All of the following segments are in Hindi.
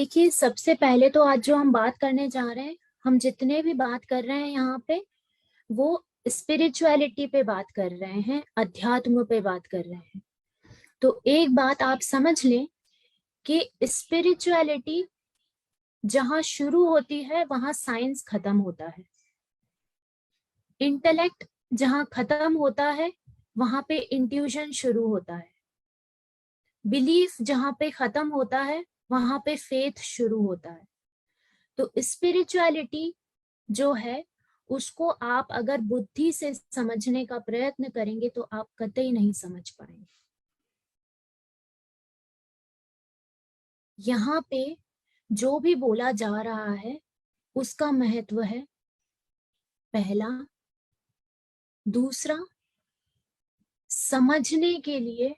देखिए, सबसे पहले तो आज जो हम बात करने जा रहे हैं, हम जितने भी बात कर रहे हैं यहाँ पे, वो स्पिरिचुअलिटी पे बात कर रहे हैं, अध्यात्म पे बात कर रहे हैं। तो एक बात आप समझ लें कि स्पिरिचुअलिटी जहाँ शुरू होती है वहां साइंस खत्म होता है। इंटेलेक्ट जहाँ खत्म होता है वहां पे इंट्यूशन शुरू होता है। बिलीफ जहाँ पे खत्म होता है वहां पे फेथ शुरू होता है। तो स्पिरिचुअलिटी जो है उसको आप अगर बुद्धि से समझने का प्रयत्न करेंगे तो आप कतई नहीं समझ पाएंगे। यहाँ पे जो भी बोला जा रहा है उसका महत्व है, पहला। दूसरा, समझने के लिए,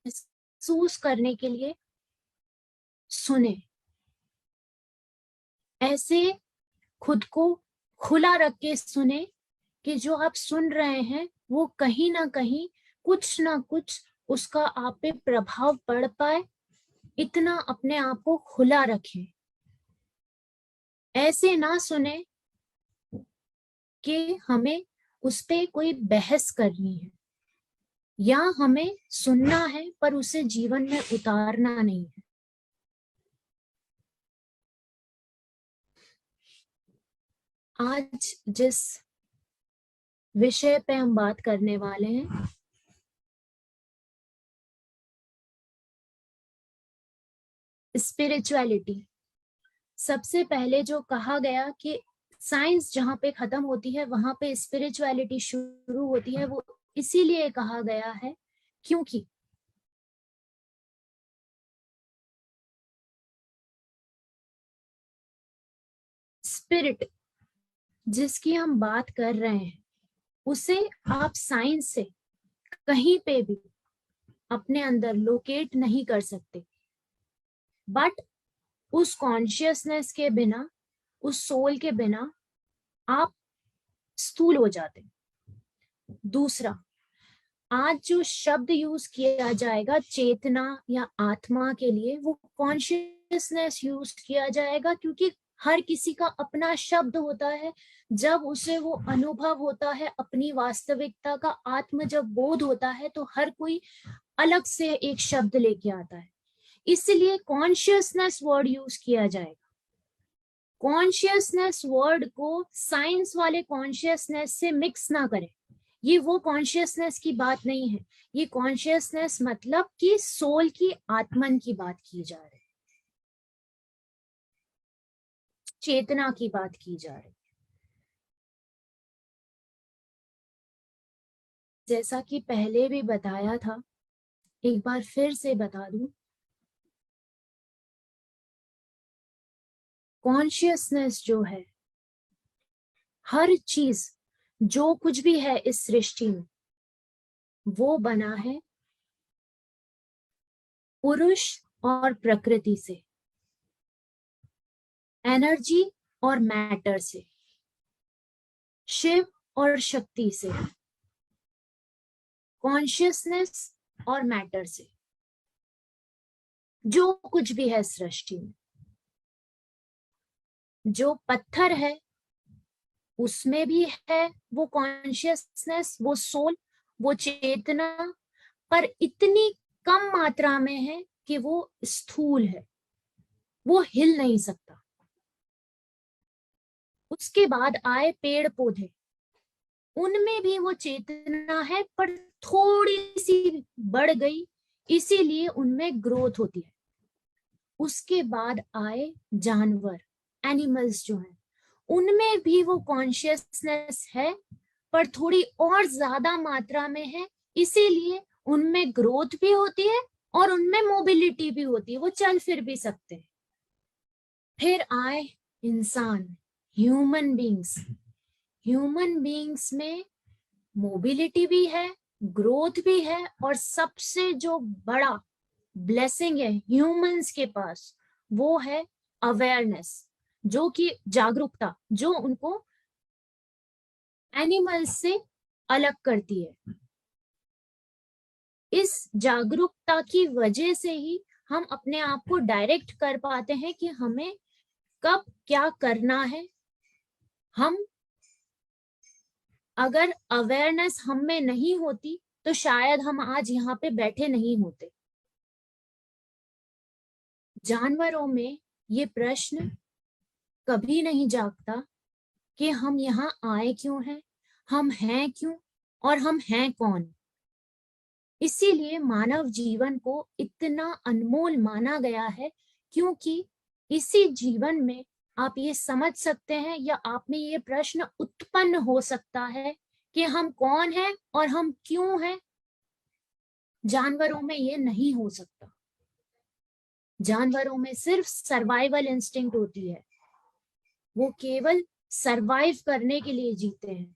महसूस करने के लिए सुने। ऐसे खुद को खुला रख के सुने कि जो आप सुन रहे हैं वो कहीं ना कहीं कुछ ना कुछ उसका आप पे प्रभाव पड़ पाए, इतना अपने आप को खुला रखें। ऐसे ना सुने कि हमें उस पे कोई बहस करनी है या हमें सुनना है पर उसे जीवन में उतारना नहीं है। आज जिस विषय पे हम बात करने वाले हैं, स्पिरिचुअलिटी। सबसे पहले जो कहा गया कि साइंस जहाँ पे खत्म होती है वहां पे स्पिरिचुअलिटी शुरू होती है, वो इसीलिए कहा गया है क्योंकि स्पिरिट जिसकी हम बात कर रहे हैं उसे आप साइंस से कहीं पे भी अपने अंदर लोकेट नहीं कर सकते, बट उस कॉन्शियसनेस के बिना, उस सोल के बिना आप स्थूल हो जाते हैं। दूसरा, आज जो शब्द यूज किया जाएगा चेतना या आत्मा के लिए, वो कॉन्शियसनेस यूज किया जाएगा क्योंकि हर किसी का अपना शब्द होता है। जब उसे वो अनुभव होता है अपनी वास्तविकता का, आत्म जब बोध होता है, तो हर कोई अलग से एक शब्द लेके आता है। इसलिए कॉन्शियसनेस वर्ड यूज किया जाएगा। कॉन्शियसनेस वर्ड को साइंस वाले कॉन्शियसनेस से मिक्स ना करें। ये वो कॉन्शियसनेस की बात नहीं है। ये कॉन्शियसनेस मतलब कि सोल की, आत्मन की बात की जा रही है, चेतना की बात की जा रही है। जैसा कि पहले भी बताया था, एक बार फिर से बता दूं, कॉन्शियसनेस जो है, हर चीज जो कुछ भी है इस सृष्टि में, वो बना है पुरुष और प्रकृति से, एनर्जी और मैटर से, शिव और शक्ति से, कॉन्शियसनेस और मैटर से। जो कुछ भी है सृष्टि में, जो पत्थर है उसमें भी है वो कॉन्शियसनेस, वो सोल, वो चेतना, पर इतनी कम मात्रा में है कि वो स्थूल है, वो हिल नहीं सकता। उसके बाद आए पेड़ पौधे, उनमें भी वो चेतना है पर थोड़ी सी बढ़ गई, इसीलिए उनमें ग्रोथ होती है। उसके बाद आए जानवर, एनिमल्स जो हैं, उनमें भी वो कॉन्शियसनेस है पर थोड़ी और ज्यादा मात्रा में है, इसीलिए उनमें ग्रोथ भी होती है और उनमें मोबिलिटी भी होती है, वो चल फिर भी सकते हैं। फिर आए इंसान, ह्यूमन बींग्स। ह्यूमन बींग्स में मोबिलिटी भी है, ग्रोथ भी है, और सबसे जो बड़ा ब्लेसिंग है ह्यूमंस के पास, वो है अवेयरनेस, जो कि जागरूकता, जो उनको एनिमल्स से अलग करती है। इस जागरूकता की वजह से ही हम अपने आप को डायरेक्ट कर पाते हैं कि हमें कब क्या करना है। हम अगर अवेयरनेस हम में नहीं होती तो शायद हम आज यहाँ पे बैठे नहीं होते। जानवरों में ये प्रश्न कभी नहीं जागता कि हम यहाँ आए क्यों हैं, हम हैं क्यों और हम हैं कौन। इसीलिए मानव जीवन को इतना अनमोल माना गया है, क्योंकि इसी जीवन में आप ये समझ सकते हैं या आप में ये प्रश्न उत्पन्न हो सकता है कि हम कौन हैं और हम क्यों हैं। जानवरों में ये नहीं हो सकता। जानवरों में सिर्फ सर्वाइवल इंस्टिंक्ट होती है, वो केवल सरवाइव करने के लिए जीते हैं।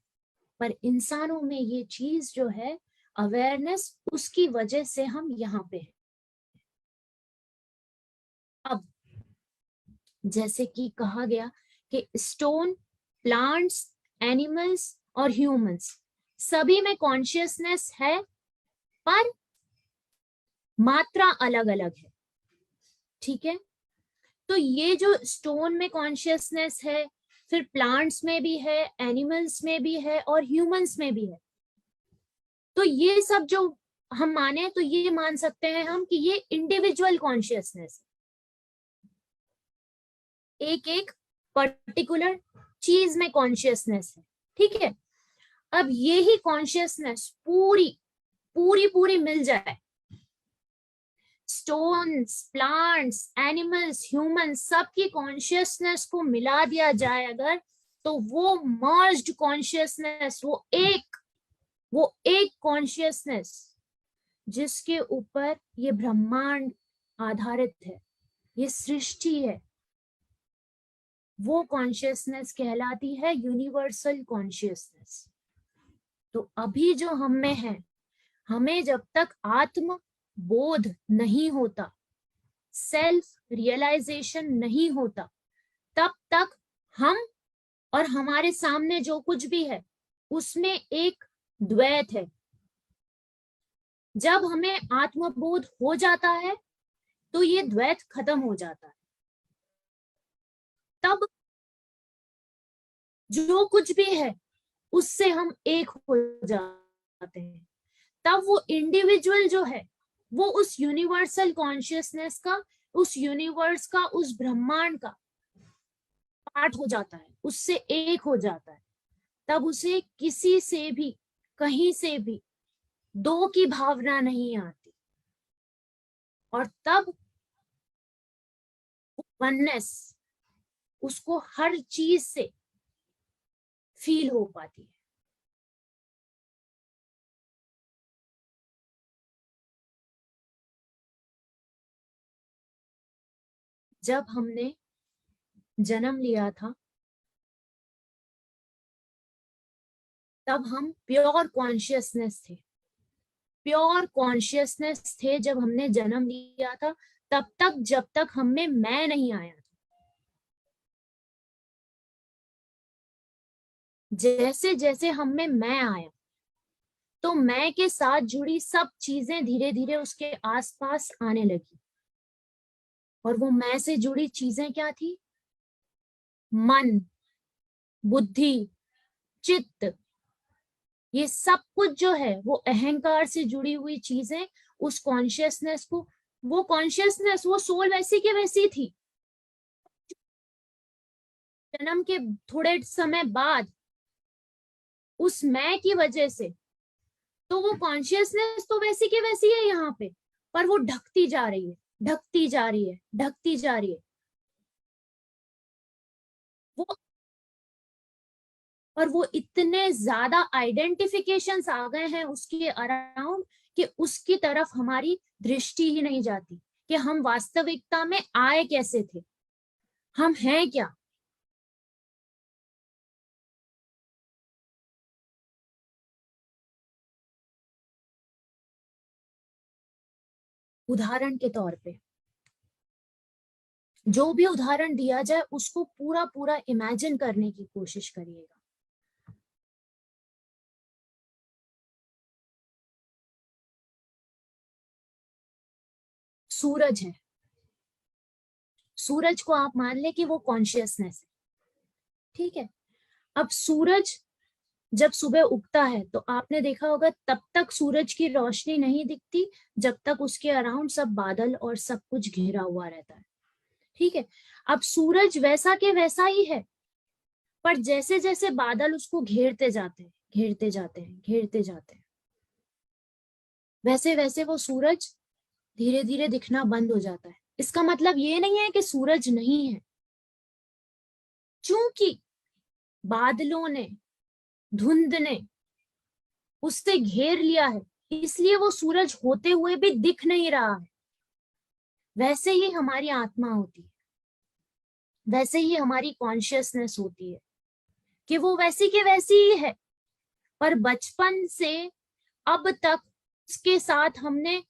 पर इंसानों में ये चीज जो है अवेयरनेस, उसकी वजह से हम यहाँ पे हैं। अब जैसे कि कहा गया कि स्टोन, प्लांट्स, एनिमल्स और ह्यूमंस सभी में कॉन्शियसनेस है, पर मात्रा अलग अलग है। ठीक है, तो ये जो स्टोन में कॉन्शियसनेस है, फिर प्लांट्स में भी है, एनिमल्स में भी है और ह्यूमंस में भी है। तो ये सब जो हम माने तो ये मान सकते हैं हम कि ये इंडिविजुअल कॉन्शियसनेस, एक एक पर्टिकुलर चीज में कॉन्शियसनेस है। ठीक है, अब ये ही कॉन्शियसनेस पूरी पूरी पूरी मिल जाए, स्टोन्स, प्लांट्स, एनिमल्स, ह्यूमंस सबकी कॉन्शियसनेस को मिला दिया जाए अगर, तो वो मर्ज्ड कॉन्शियसनेस, वो एक कॉन्शियसनेस जिसके ऊपर ये ब्रह्मांड आधारित है, ये सृष्टि है, वो कॉन्शियसनेस कहलाती है यूनिवर्सल कॉन्शियसनेस। तो अभी जो हम में है, हमें जब तक आत्म बोध नहीं होता, सेल्फ रियलाइजेशन नहीं होता, तब तक हम और हमारे सामने जो कुछ भी है उसमें एक द्वैत है। जब हमें आत्मबोध हो जाता है तो ये द्वैत खत्म हो जाता है। तब जो कुछ भी है उससे हम एक हो जाते हैं। तब वो इंडिविजुअल जो है वो उस यूनिवर्सल कॉन्शियसनेस का, उस यूनिवर्स का, उस ब्रह्मांड का पार्ट हो जाता है, उससे एक हो जाता है। तब उसे किसी से भी, कहीं से भी दो की भावना नहीं आती, और तब वननेस उसको हर चीज से फील हो पाती है। जब हमने जन्म लिया था तब हम प्योर कॉन्शियसनेस थे, प्योर कॉन्शियसनेस थे जब हमने जन्म लिया था, तब तक जब तक हम में मैं नहीं आया था। जैसे जैसे हम में मैं आया तो मैं के साथ जुड़ी सब चीजें धीरे धीरे उसके आसपास आने लगी। और वो मैं से जुड़ी चीजें क्या थी? मन, बुद्धि, चित्त, ये सब कुछ जो है वो अहंकार से जुड़ी हुई चीजें, उस कॉन्शियसनेस को, वो कॉन्शियसनेस, वो सोल वैसी की वैसी थी। जन्म के थोड़े समय बाद उस मैं की वजह से तो वो कॉन्शियसनेस तो वैसी की वैसी है यहाँ पे, पर वो ढकती जा रही है, ढकती जा रही है, ढकती जा रही है। वो और वो इतने ज्यादा आइडेंटिफिकेशंस आ गए हैं उसके अराउंड कि उसकी तरफ हमारी दृष्टि ही नहीं जाती कि हम वास्तविकता में आए कैसे थे, हम हैं क्या। उदाहरण के तौर पे, जो भी उदाहरण दिया जाए उसको पूरा पूरा इमेजिन करने की कोशिश करिएगा। सूरज है, सूरज को आप मान ले कि वो कॉन्शियसनेस है, ठीक है। अब सूरज जब सुबह उगता है तो आपने देखा होगा तब तक सूरज की रोशनी नहीं दिखती जब तक उसके अराउंड सब बादल और सब कुछ घिरा हुआ रहता है, ठीक है। अब सूरज वैसा के वैसा ही है, पर जैसे जैसे बादल उसको घेरते जाते हैं, घेरते जाते हैं, घेरते जाते हैं, वैसे वैसे वो सूरज धीरे धीरे दिखना बंद हो जाता है। इसका मतलब ये नहीं है कि सूरज नहीं है, चूंकि बादलों ने, धुंध ने उससे घेर लिया है, इसलिए वो सूरज होते हुए भी दिख नहीं रहा है। वैसे ही हमारी आत्मा होती है, वैसे ही हमारी कॉन्शियसनेस होती है कि वो वैसी की वैसी ही है, पर बचपन से अब तक उसके साथ हमने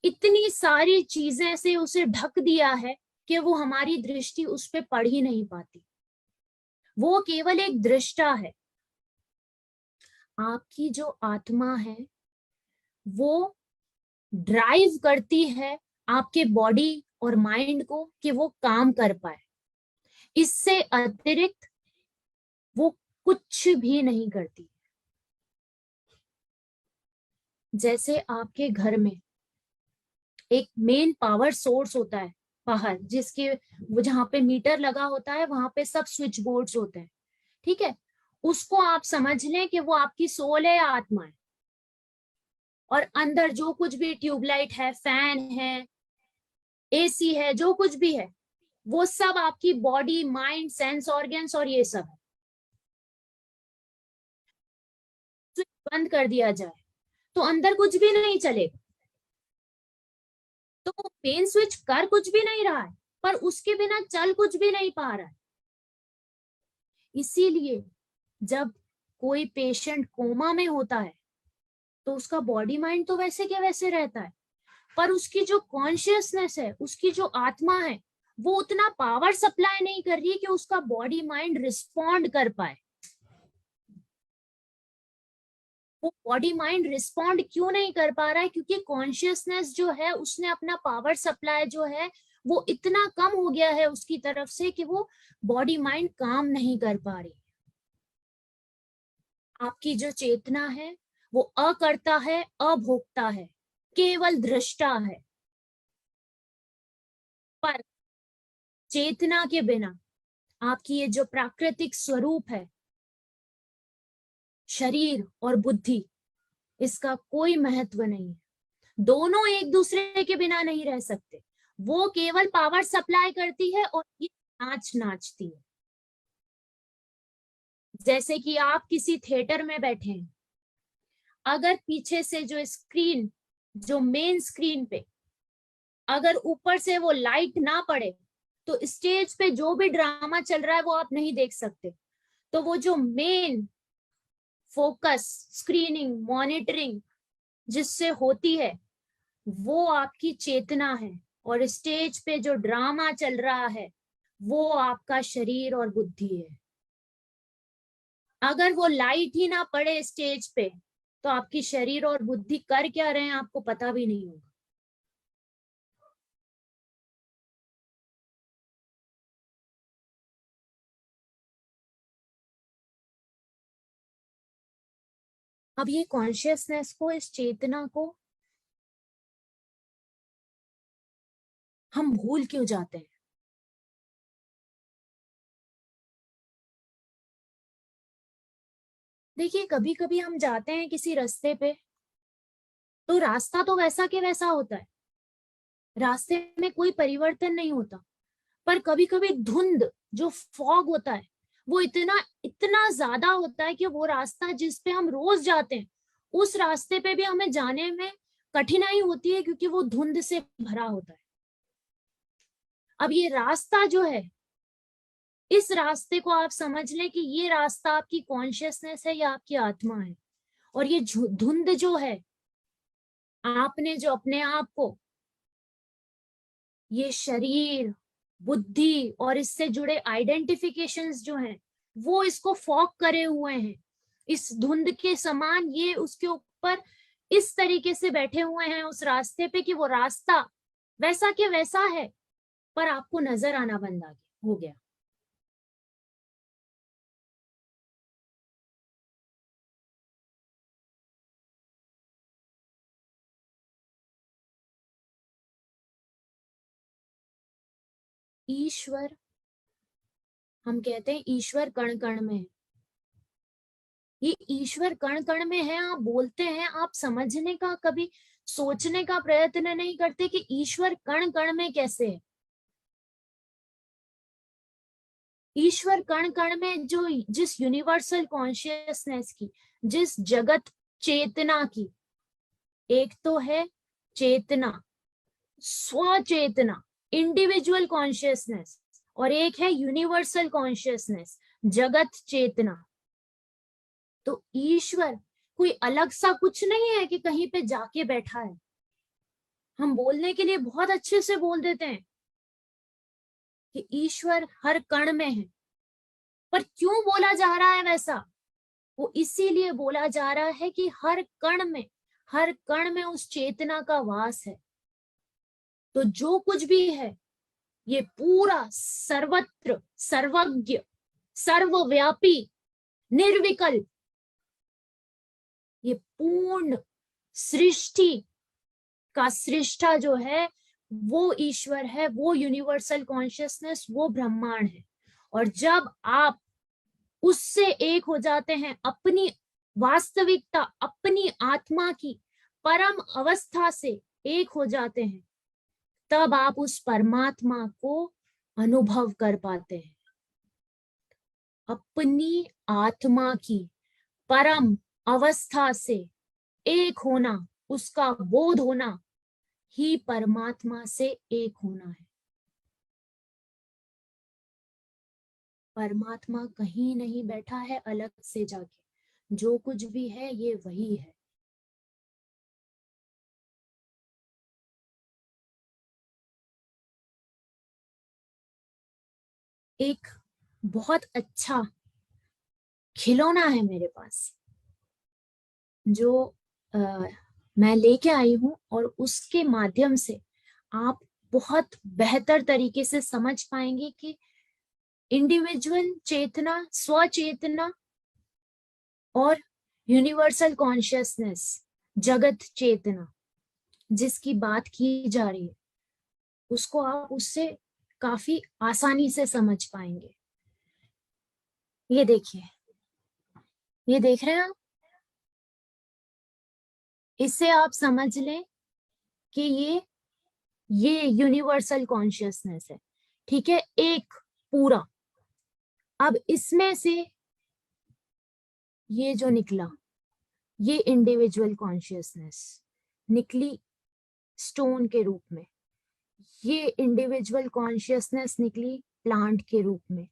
इतनी सारी चीजें से उसे ढक दिया है कि वो हमारी दृष्टि उस पर पड़ ही नहीं पाती। वो केवल एक दृष्टा है। आपकी जो आत्मा है वो ड्राइव करती है आपके बॉडी और माइंड को कि वो काम कर पाए, इससे अतिरिक्त वो कुछ भी नहीं करती। जैसे आपके घर में एक मेन पावर सोर्स होता है बाहर, जिसके वो जहां पे मीटर लगा होता है वहां पे सब स्विच बोर्ड्स होते हैं, ठीक है। उसको आप समझ लें कि वो आपकी सोल है या आत्मा है, और अंदर जो कुछ भी ट्यूबलाइट है, फैन है, एसी है, जो कुछ भी है, वो सब आपकी बॉडी, माइंड, सेंस ऑर्गन्स और ये सब है। स्विच बंद कर दिया जाए तो अंदर कुछ भी नहीं चलेगा। तो मेन स्विच कर कुछ भी नहीं रहा है, पर उसके बिना चल कुछ भी नहीं पा रहा है। इसीलिए जब कोई पेशेंट कोमा में होता है तो उसका बॉडी माइंड तो वैसे के वैसे रहता है, पर उसकी जो कॉन्शियसनेस है, उसकी जो आत्मा है, वो उतना पावर सप्लाई नहीं कर रही कि उसका बॉडी माइंड रिस्पॉन्ड कर पाए। वो बॉडी माइंड रिस्पॉन्ड क्यों नहीं कर पा रहा है? क्योंकि कॉन्शियसनेस जो है उसने अपना पावर सप्लाई जो है वो इतना कम हो गया है उसकी तरफ से कि वो बॉडी माइंड काम नहीं कर पा रही। आपकी जो चेतना है वो अकर्ता है, अभोक्ता है, केवल दृष्टा है। पर चेतना के बिना आपकी ये जो प्राकृतिक स्वरूप है, शरीर और बुद्धि, इसका कोई महत्व नहीं है। दोनों एक दूसरे के बिना नहीं रह सकते। वो केवल पावर सप्लाई करती है और ये नाचती है। जैसे कि आप किसी थिएटर में बैठे हैं, अगर पीछे से जो स्क्रीन, जो मेन स्क्रीन पे अगर ऊपर से वो लाइट ना पड़े तो स्टेज पे जो भी ड्रामा चल रहा है वो आप नहीं देख सकते। तो वो जो मेन फोकस, स्क्रीनिंग, मॉनिटरिंग जिससे होती है वो आपकी चेतना है, और स्टेज पे जो ड्रामा चल रहा है वो आपका शरीर और बुद्धि है। अगर वो लाइट ही ना पड़े स्टेज पे तो आपकी शरीर और बुद्धि कर क्या रहे हैं आपको पता भी नहीं होगा। अब ये कॉन्शियसनेस को, इस चेतना को हम भूल क्यों जाते हैं? देखिए, कभी कभी हम जाते हैं किसी रास्ते पे तो रास्ता तो वैसा के वैसा होता है, रास्ते में कोई परिवर्तन नहीं होता, पर कभी कभी धुंध, जो फॉग होता है, वो इतना इतना ज्यादा होता है कि वो रास्ता जिस पे हम रोज जाते हैं उस रास्ते पे भी हमें जाने में कठिनाई होती है क्योंकि वो धुंध से भरा होता है। अब ये रास्ता जो है, इस रास्ते को आप समझ लें कि ये रास्ता आपकी कॉन्शियसनेस है या आपकी आत्मा है, और ये धुंध जो है, आपने जो अपने आप को ये शरीर, बुद्धि और इससे जुड़े आइडेंटिफिकेशंस जो हैं वो इसको फॉग करे हुए हैं, इस धुंध के समान ये उसके ऊपर इस तरीके से बैठे हुए हैं उस रास्ते पे कि वो रास्ता वैसा के वैसा है, पर आपको नजर आना बंद हो गया। ईश्वर, हम कहते हैं ईश्वर कण कण में है। ये ईश्वर कण कण में है, आप बोलते हैं, आप समझने का, कभी सोचने का प्रयत्न नहीं करते कि ईश्वर कण कण में कैसे है। ईश्वर कण कण में, जो जिस यूनिवर्सल कॉन्शियसनेस की, जिस जगत चेतना की, एक तो है चेतना, स्वचेतना, इंडिविजुअल कॉन्शियसनेस, और एक है यूनिवर्सल कॉन्शियसनेस, जगत चेतना। तो ईश्वर कोई अलग सा कुछ नहीं है कि कहीं पे जाके बैठा है। हम बोलने के लिए बहुत अच्छे से बोल देते हैं कि ईश्वर हर कण में है, पर क्यों बोला जा रहा है वैसा? वो इसीलिए बोला जा रहा है कि हर कण में, हर कण में उस चेतना का वास है। तो जो कुछ भी है, ये पूरा सर्वत्र, सर्वज्ञ, सर्वव्यापी, निर्विकल्प, ये पूर्ण सृष्टि का सृष्टा जो है, वो ईश्वर है, वो यूनिवर्सल कॉन्शियसनेस, वो ब्रह्मांड है। और जब आप उससे एक हो जाते हैं, अपनी वास्तविकता, अपनी आत्मा की परम अवस्था से एक हो जाते हैं, तब आप उस परमात्मा को अनुभव कर पाते हैं। अपनी आत्मा की परम अवस्था से एक होना, उसका बोध होना ही परमात्मा से एक होना है। परमात्मा कहीं नहीं बैठा है अलग से जाके, जो कुछ भी है ये वही है। एक बहुत अच्छा खिलौना है मेरे पास, जो आ, मैं लेके आई हूँ, और उसके माध्यम से आप बहुत बेहतर तरीके से समझ पाएंगे कि इंडिविजुअल चेतना, स्वचेतना और यूनिवर्सल कॉन्शियसनेस, जगत चेतना जिसकी बात की जा रही है, उसको आप उससे काफी आसानी से समझ पाएंगे। ये देखिए, ये देख रहे हैं आप? इससे आप समझ लें कि ये यूनिवर्सल कॉन्शियसनेस है, ठीक है, एक पूरा। अब इसमें से ये जो निकला, ये इंडिविजुअल कॉन्शियसनेस निकली स्टोन के रूप में, ये इंडिविजुअल कॉन्शियसनेस निकली प्लांट के रूप में,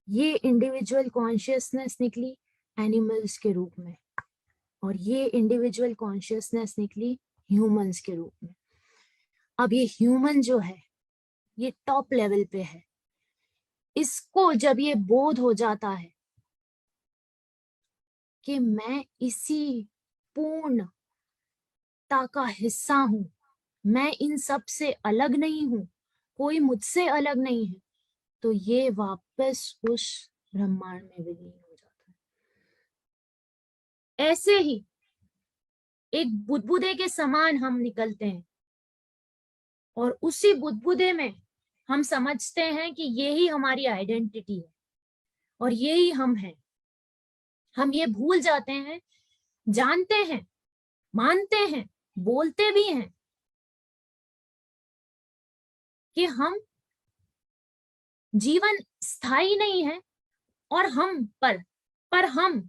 ये इंडिविजुअल कॉन्शियसनेस निकली एनिमल्स के रूप में, और ये इंडिविजुअल कॉन्शियसनेस निकली ह्यूमंस के रूप में। अब ये ह्यूमन जो है, ये टॉप लेवल पे है। इसको जब ये बोध हो जाता है कि मैं इसी पूर्णता का हिस्सा हूं, मैं इन सब से अलग नहीं हूं, कोई मुझसे अलग नहीं है, तो ये वापस उस ब्रह्मांड में विलीन हो जाता है। ऐसे ही एक बुदबुदे के समान हम निकलते हैं, और उसी बुदबुदे में हम समझते हैं कि यही हमारी आइडेंटिटी है और यही हम हैं। हम ये भूल जाते हैं, जानते हैं, मानते हैं, बोलते भी हैं कि हम, जीवन स्थायी नहीं है, और पर हम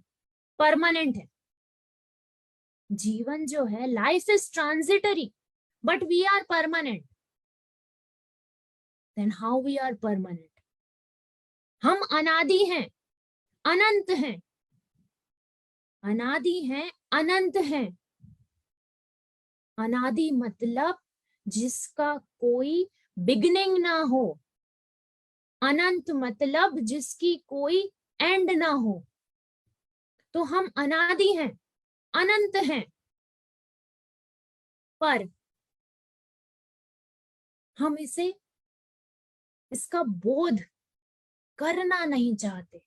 परमानेंट है। जीवन जो है, life is transitory, but we are permanent. Then how we are permanent? हम अनादि हैं, अनंत हैं, अनादि हैं, अनंत हैं। अनादि मतलब जिसका कोई बिगनिंग ना हो, अनंत मतलब जिसकी कोई एंड ना हो। तो हम अनादि हैं, अनंत हैं, पर हम इसका बोध करना नहीं चाहते,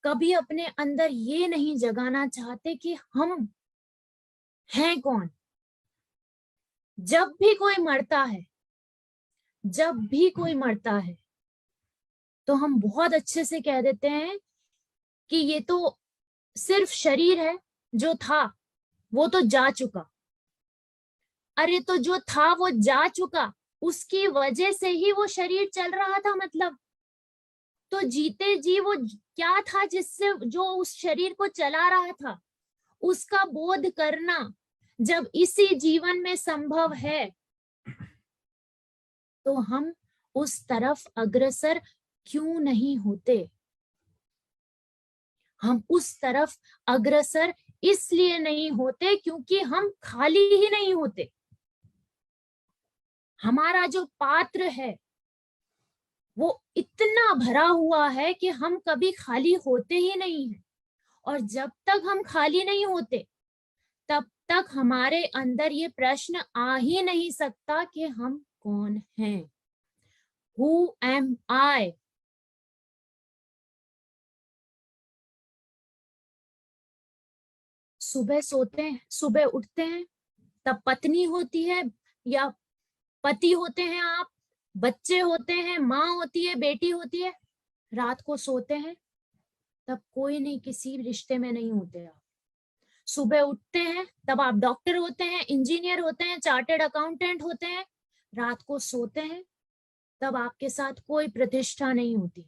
कभी अपने अंदर ये नहीं जगाना चाहते कि हम हैं कौन। जब भी कोई मरता है, जब भी कोई मरता है, तो हम बहुत अच्छे से कह देते हैं कि ये तो सिर्फ शरीर है, जो था वो तो जा चुका। अरे तो जो था वो जा चुका, उसकी वजह से ही वो शरीर चल रहा था, मतलब तो जीते जी वो क्या था जिससे जो उस शरीर को चला रहा था, उसका बोध करना जब इसी जीवन में संभव है, तो हम उस तरफ अग्रसर क्यों नहीं होते। हम उस तरफ अग्रसर इसलिए नहीं होते क्योंकि हम खाली ही नहीं होते। हमारा जो पात्र है वो इतना भरा हुआ है कि हम कभी खाली होते ही नहीं हैं। और जब तक हम खाली नहीं होते, तब तक हमारे अंदर ये प्रश्न आ ही नहीं सकता कि हम कौन हैं। Who am I? सुबह सोते हैं, सुबह उठते हैं, तब पत्नी होती है या पति होते हैं आप, बच्चे होते हैं, माँ होती है, बेटी होती है। रात को सोते हैं, तब कोई नहीं, किसी रिश्ते में नहीं होते आप। सुबह उठते हैं, तब आप डॉक्टर होते हैं, इंजीनियर होते हैं, चार्टेड अकाउंटेंट होते हैं। रात को सोते हैं, तब आपके साथ कोई प्रतिष्ठा नहीं होती।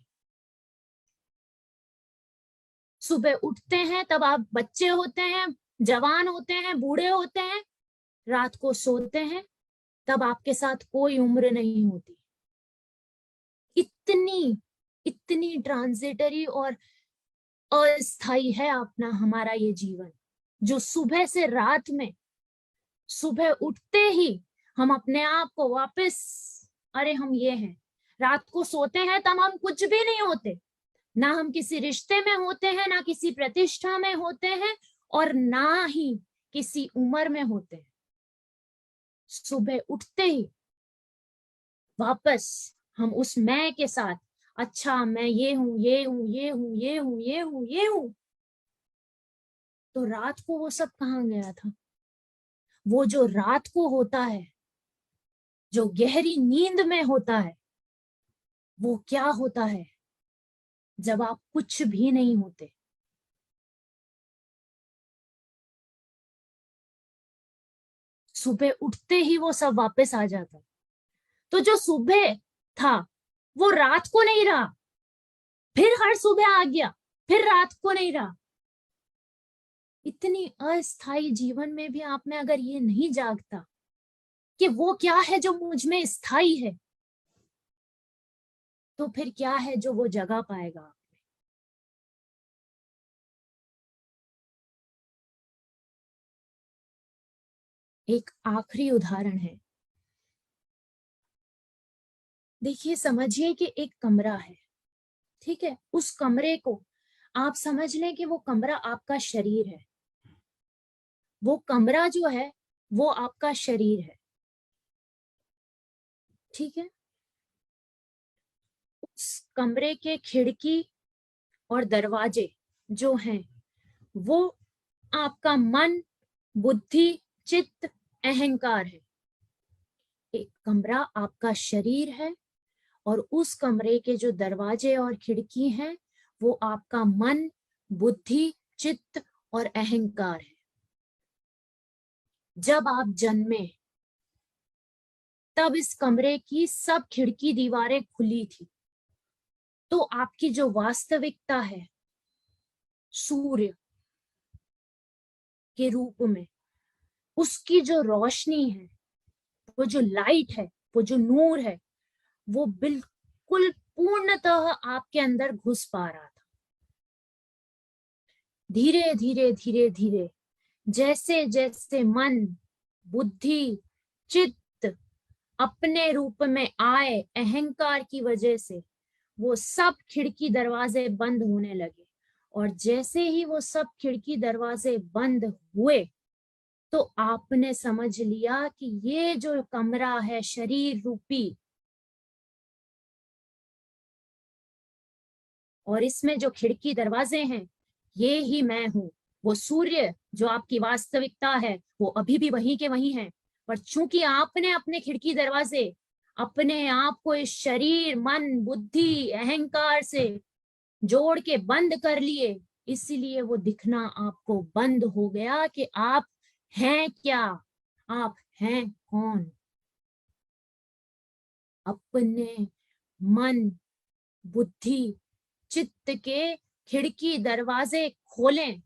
सुबह उठते हैं, तब आप बच्चे होते हैं, जवान होते हैं, बूढ़े होते हैं। रात को सोते हैं, तब आपके साथ कोई उम्र नहीं होती। इतनी इतनी ट्रांजिटरी और अस्थाई है अपना हमारा ये जीवन, जो सुबह से रात में, सुबह उठते ही हम अपने आप को वापस, अरे हम ये हैं। रात को सोते हैं तब हम कुछ भी नहीं होते, ना हम किसी रिश्ते में होते हैं, ना किसी प्रतिष्ठा में होते हैं, और ना ही किसी उम्र में होते हैं। सुबह उठते ही वापस हम उस मैं के साथ, अच्छा मैं ये हूं, ये हूं, ये हूं, ये हूं, ये हूं, ये हूं। तो रात को वो सब कहाँ गया था? वो जो रात को होता है, जो गहरी नींद में होता है, वो क्या होता है जब आप कुछ भी नहीं होते। सुबह उठते ही वो सब वापस आ जाता है। तो जो सुबह था वो रात को नहीं रहा, फिर हर सुबह आ गया, फिर रात को नहीं रहा। इतनी अस्थाई जीवन में भी आप में अगर ये नहीं जागता कि वो क्या है जो मुझ में स्थाई है, तो फिर क्या है जो वो जगा पाएगा आप में। एक आखिरी उदाहरण है। देखिए, समझिए कि एक कमरा है, ठीक है। उस कमरे को आप समझ लें कि वो कमरा आपका शरीर है। वो कमरा जो है वो आपका शरीर है, ठीक है। उस कमरे के खिड़की और दरवाजे जो हैं वो आपका मन, बुद्धि, चित्त, अहंकार है। एक कमरा आपका शरीर है, और उस कमरे के जो दरवाजे और खिड़की हैं वो आपका मन, बुद्धि, चित्त और अहंकार है। जब आप जन्मे तब इस कमरे की सब खिड़की दीवारें खुली थी। तो आपकी जो वास्तविकता है सूर्य के रूप में, उसकी जो रोशनी है, वो जो लाइट है, वो जो नूर है, वो बिल्कुल पूर्णतः आपके अंदर घुस पा रहा था। धीरे धीरे धीरे धीरे जैसे जैसे मन, बुद्धि, चित्त अपने रूप में आए, अहंकार की वजह से वो सब खिड़की दरवाजे बंद होने लगे। और जैसे ही वो सब खिड़की दरवाजे बंद हुए, तो आपने समझ लिया कि ये जो कमरा है शरीर रूपी, और इसमें जो खिड़की दरवाजे हैं, ये ही मैं हूं। वो सूर्य जो आपकी वास्तविकता है वो अभी भी वहीं के वहीं है, पर चूंकि आपने अपने खिड़की दरवाजे अपने आप को इस शरीर, मन, बुद्धि, अहंकार से जोड़ के बंद कर लिए, इसीलिए वो दिखना आपको बंद हो गया कि आप हैं क्या, आप हैं कौन। अपने मन, बुद्धि, चित्त के खिड़की दरवाजे खोलें।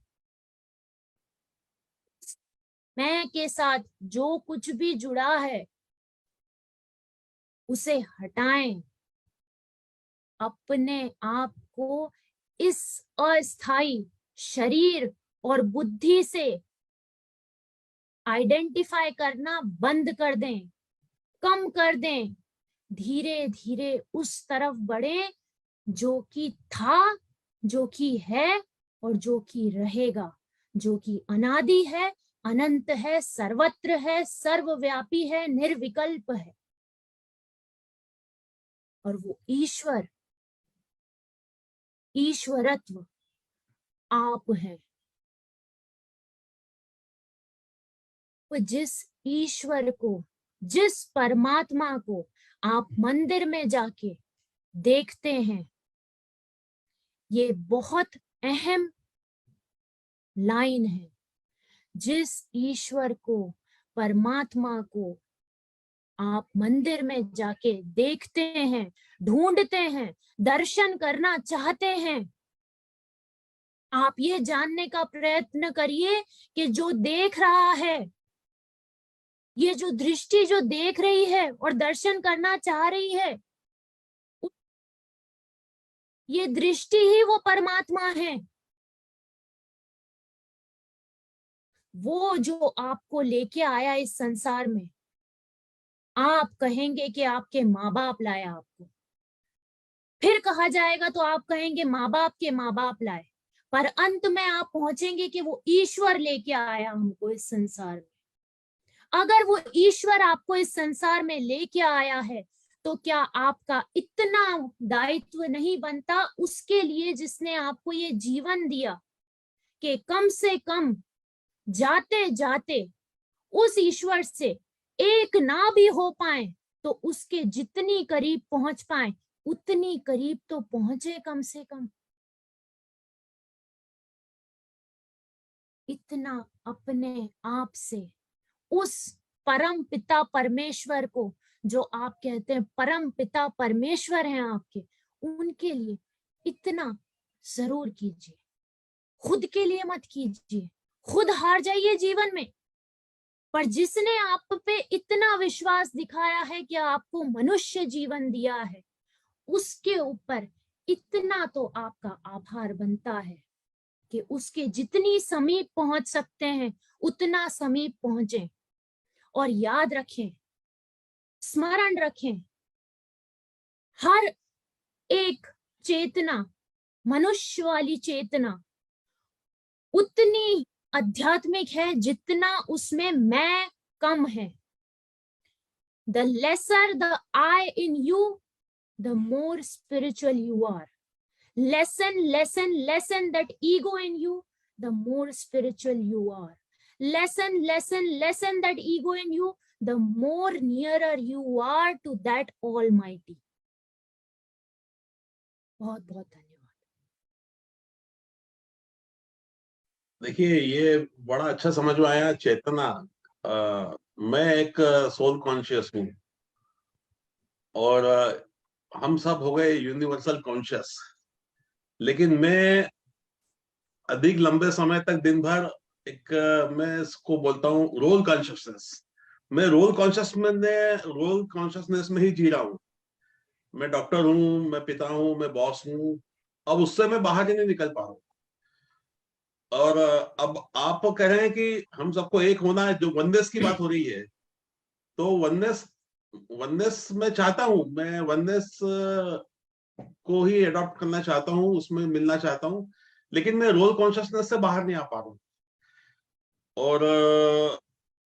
मैं के साथ जो कुछ भी जुड़ा है उसे हटाएं। अपने आप को इस अस्थाई शरीर और बुद्धि से आइडेंटिफाई करना बंद कर दें, कम कर दें। धीरे धीरे उस तरफ बढ़ें जो कि था, जो कि है और जो कि रहेगा, जो कि अनादि है, अनंत है, सर्वत्र है, सर्वव्यापी है, निर्विकल्प है। और वो ईश्वर, ईश्वरत्व आप है। वो जिस ईश्वर को, जिस परमात्मा को आप मंदिर में जाके देखते हैं, ये बहुत अहम लाइन है। जिस ईश्वर को, परमात्मा को आप मंदिर में जाके देखते हैं, ढूंढते हैं, दर्शन करना चाहते हैं, आप ये जानने का प्रयत्न करिए कि जो देख रहा है, ये जो दृष्टि जो देख रही है और दर्शन करना चाह रही है, ये दृष्टि ही वो परमात्मा है। वो जो आपको लेके आया इस संसार में, आप कहेंगे कि आपके माँ बाप लाया आपको, फिर कहा जाएगा तो आप कहेंगे माँ बाप के माँ बाप लाए, पर अंत में आप पहुंचेंगे कि वो ईश्वर लेके आया हमको इस संसार में। अगर वो ईश्वर आपको इस संसार में लेके आया है तो क्या आपका इतना दायित्व नहीं बनता उसके लिए जिसने आपको ये जीवन दिया, कि कम से कम जाते जाते उस ईश्वर से एक ना भी हो पाए तो उसके जितनी करीब पहुंच पाए उतनी करीब तो पहुंचे कम से कम। इतना अपने आप से उस परम पिता परमेश्वर को, जो आप कहते हैं परम पिता परमेश्वर हैं आपके, उनके लिए इतना जरूर कीजिए। खुद के लिए मत कीजिए, खुद हार जाइए जीवन में, पर जिसने आप पे इतना विश्वास दिखाया है कि आपको मनुष्य जीवन दिया है, उसके ऊपर इतना तो आपका आभार बनता है कि उसके जितनी समीप पहुंच सकते हैं उतना समीप पहुंचे। और याद रखें, स्मरण रखें, हर एक चेतना, मनुष्य वाली चेतना उतनी आध्यात्मिक है जितना उसमें मैं कम है। The lesser the I in you, the more spiritual you are. Lessen that ego in you, the more spiritual you are. Lessen that ego in you, the more nearer you are to that Almighty. बहुत बहुत धन्यवाद। देखिए, ये बड़ा अच्छा समझ में आया। चेतना, मैं एक सोल कॉन्शियस हूँ और हम सब हो गए यूनिवर्सल कॉन्शियस, लेकिन मैं अधिक लंबे समय तक दिन भर मैं इसको बोलता हूँ रोल कॉन्शियसनेस। मैं रोल कॉन्शियसनेस में ही जी रहा हूँ। मैं डॉक्टर हूँ, मैं पिता हूँ, मैं बॉस हूँ। अब उससे मैं बाहर ही नहीं निकल पा रहा हूँ। और अब आप कह रहे हैं कि हम सबको एक होना है, जो वननेस की बात हो रही है, तो वननेस मैं चाहता हूँ, मैं वननेस को ही अडॉप्ट करना चाहता हूँ, उसमें मिलना चाहता हूँ, लेकिन मैं रोल कॉन्शियसनेस से बाहर नहीं आ पा रहा हूँ। और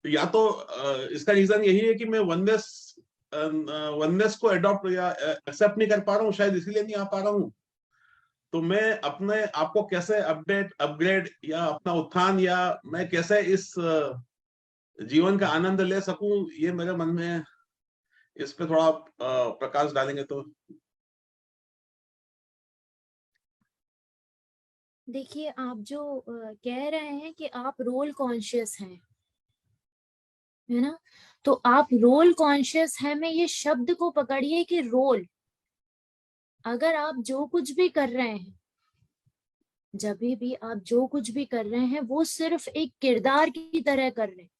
या तो इसका रीजन यही है कि मैं वननेस को अडॉप्ट या एक्सेप्ट नहीं कर पा रहा हूँ, शायद इसीलिए नहीं आ पा रहा हूँ। तो मैं अपने आप को कैसे अपग्रेड या अपना उत्थान, या मैं कैसे इस जीवन का आनंद ले सकूं, ये मेरे मन में, इस पे थोड़ा प्रकाश डालेंगे तो। देखिए, आप जो कह रहे हैं कि आप रोल कॉन्शियस हैं, है ना, तो आप रोल कॉन्शियस है में ये शब्द को पकड़िए कि रोल, अगर आप जो कुछ भी कर रहे हैं, जब भी आप जो कुछ भी कर रहे हैं, वो सिर्फ एक किरदार की तरह कर रहे हैं।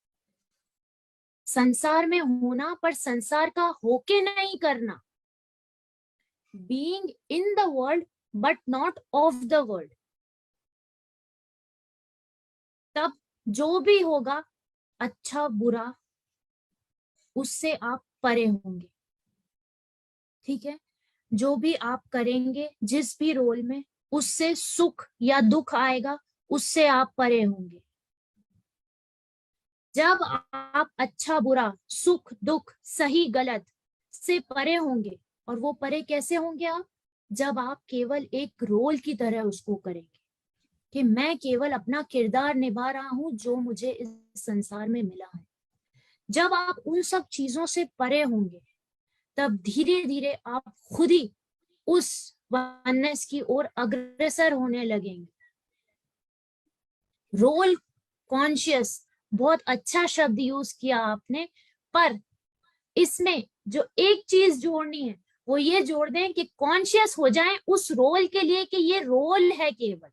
संसार में होना पर संसार का होके नहीं करना, being in the world but not of the world. तब जो भी होगा, अच्छा बुरा, उससे आप परे होंगे। ठीक है, जो भी आप करेंगे जिस भी रोल में, उससे सुख या दुख आएगा, उससे आप परे होंगे। जब आप अच्छा बुरा, सुख दुख, सही गलत से परे होंगे, और वो परे कैसे होंगे आप, जब आप केवल एक रोल की तरह उसको करेंगे कि मैं केवल अपना किरदार निभा रहा हूं जो मुझे इस संसार में मिला है। जब आप उन सब चीजों से परे होंगे, तब धीरे धीरे आप खुद ही उस वननेस की ओर अग्रसर होने लगेंगे। रोल कॉन्शियस, बहुत अच्छा शब्द यूज किया आपने, पर इसमें जो एक चीज जोड़नी है, वो ये जोड़ दें कि कॉन्शियस हो जाएं उस रोल के लिए कि ये रोल है केवल।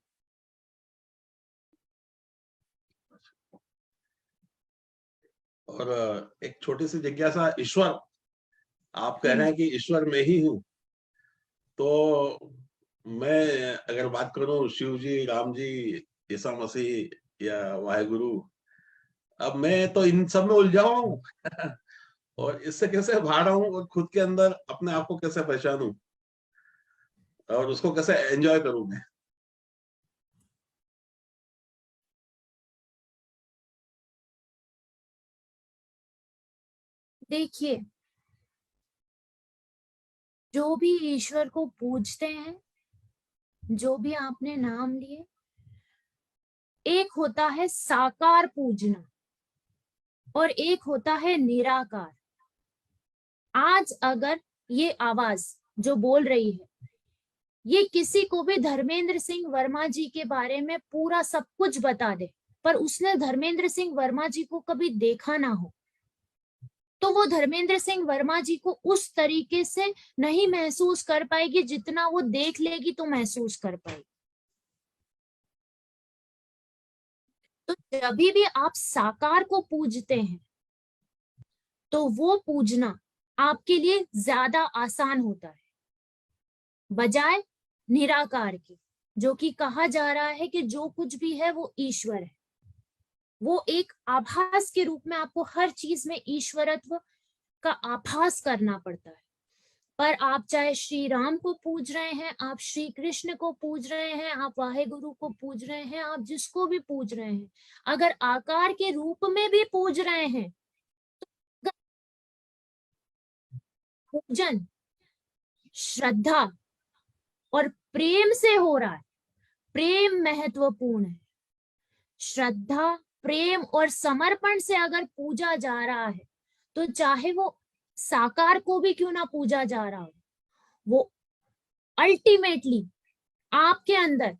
और एक छोटी सी जिज्ञासा, ईश्वर, आप कह रहे हम्म। हैं कि ईश्वर मैं ही हूँ, तो मैं अगर बात करूं शिव जी, राम जी, ईसा मसीह या वाहेगुरु, अब मैं तो इन सब में उलझा हुआ हूँ और इससे कैसे बाहर आऊं और खुद के अंदर अपने आप को कैसे पहचानूं और उसको कैसे एंजॉय करूं मैं। देखिए, जो भी ईश्वर को पूजते हैं, जो भी आपने नाम लिए, एक होता है साकार पूजना और एक होता है निराकार। आज अगर ये आवाज जो बोल रही है, ये किसी को भी धर्मेंद्र सिंह वर्मा जी के बारे में पूरा सब कुछ बता दे, पर उसने धर्मेंद्र सिंह वर्मा जी को कभी देखा ना हो, तो वो धर्मेंद्र सिंह वर्मा जी को उस तरीके से नहीं महसूस कर पाएगी जितना वो देख लेगी तो महसूस कर पाएगी। तो जब भी आप साकार को पूजते हैं, तो वो पूजना आपके लिए ज्यादा आसान होता है, बजाय निराकार के, जो कि कहा जा रहा है कि जो कुछ भी है वो ईश्वर है। वो एक आभास के रूप में आपको हर चीज में ईश्वरत्व का आभास करना पड़ता है। पर आप चाहे श्री राम को पूज रहे हैं, आप श्री कृष्ण को पूज रहे हैं, आप वाहेगुरु को पूज रहे हैं, आप जिसको भी पूज रहे हैं, अगर आकार के रूप में भी पूज रहे हैं, तो पूजन श्रद्धा और प्रेम से हो रहा है, प्रेम महत्वपूर्ण है। श्रद्धा, प्रेम और समर्पण से अगर पूजा जा रहा है, तो चाहे वो साकार को भी क्यों ना पूजा जा रहा हो, वो अल्टीमेटली आपके अंदर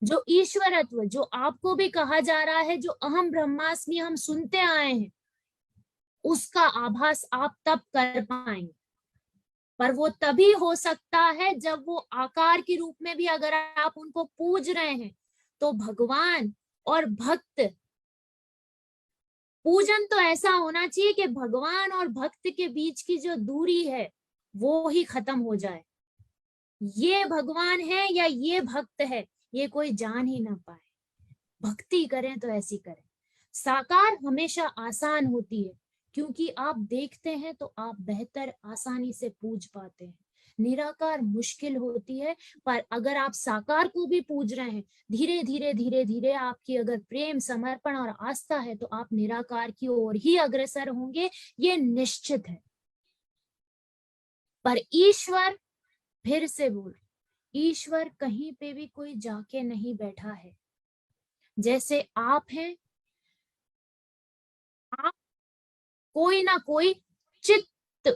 जो ईश्वरत्व, जो आपको भी कहा जा रहा है, जो अहम ब्रह्मास्मि हम सुनते आए हैं, उसका आभास आप तब कर पाएंगे। पर वो तभी हो सकता है जब वो आकार के रूप में भी अगर आप उनको पूज रहे हैं, तो भगवान और भक्त, पूजन तो ऐसा होना चाहिए कि भगवान और भक्त के बीच की जो दूरी है वो ही खत्म हो जाए। ये भगवान है या ये भक्त है, ये कोई जान ही ना पाए। भक्ति करें तो ऐसी करें। साकार हमेशा आसान होती है, क्योंकि आप देखते हैं तो आप बेहतर आसानी से पूज पाते हैं। निराकार मुश्किल होती है, पर अगर आप साकार को भी पूज रहे हैं, धीरे धीरे धीरे धीरे आपकी अगर प्रेम, समर्पण और आस्था है तो आप निराकार की ओर ही अग्रसर होंगे, ये निश्चित है। पर ईश्वर, फिर से बोल, ईश्वर कहीं पे भी कोई जाके नहीं बैठा है। जैसे आप हैं, आप कोई ना कोई चित्त,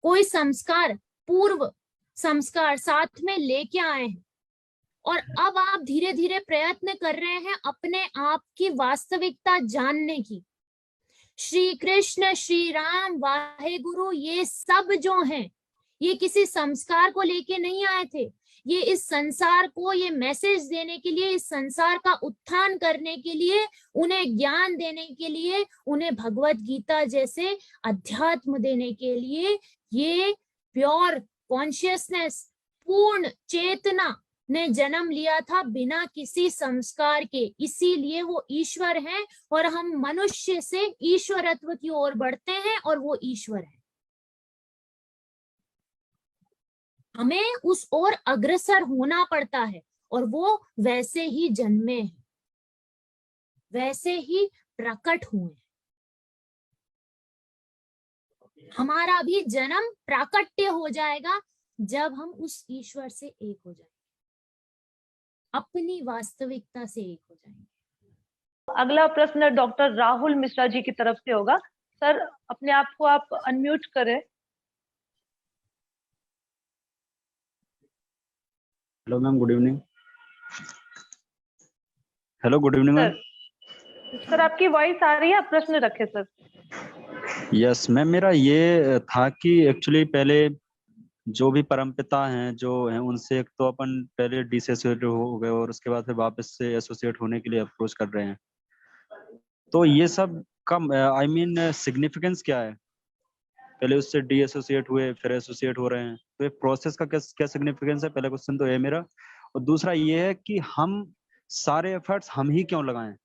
कोई संस्कार, पूर्व संस्कार साथ में लेके आए हैं, और अब आप धीरे धीरे प्रयत्न कर रहे हैं अपने आप की वास्तविकता जानने की। श्री कृष्ण, श्री राम, वाहेगुरु, ये सब जो हैं, ये किसी संस्कार को लेके नहीं आए थे। ये इस संसार को ये मैसेज देने के लिए, इस संसार का उत्थान करने के लिए, उन्हें ज्ञान देने के लिए, उन्हें भगवत गीता जैसे अध्यात्म देने के लिए, ये प्योर कॉन्शियसनेस, पूर्ण चेतना ने जन्म लिया था बिना किसी संस्कार के। इसीलिए वो ईश्वर हैं, और हम मनुष्य से ईश्वरत्व की ओर बढ़ते हैं, और वो ईश्वर है। हमें उस ओर अग्रसर होना पड़ता है, और वो वैसे ही जन्मे हैं, वैसे ही प्रकट हुए। हमारा भी जन्म प्राकट्य हो जाएगा जब हम उस ईश्वर से एक हो जाएंगे, अपनी वास्तविकता से एक हो जाएंगे। अगला प्रश्न डॉक्टर राहुल मिश्रा जी की तरफ से होगा। सर, अपने आप को आप अनम्यूट करें। Hello ma'am, good evening. Hello, good evening ma'am. Sir, आपकी वॉइस आ रही है, आप प्रश्न रखें सर। यस मैम, मेरा ये था कि एक्चुअली पहले जो भी परमपिता हैं जो हैं उनसे एक तो अपन पहले डिसोसिएट हो गए, और उसके बाद फिर वापस से एसोसिएट होने के लिए अप्रोच कर रहे हैं। तो ये सब का आई मीन सिग्निफिकेंस क्या है? पहले उससे डी एसोसिएट हुए, फिर एसोसिएट हो रहे हैं, तो ये प्रोसेस का क्या सिग्निफिकेंस है? पहला क्वेश्चन तो है मेरा। और दूसरा ये है कि हम सारे एफर्ट्स हम ही क्यों लगाएं?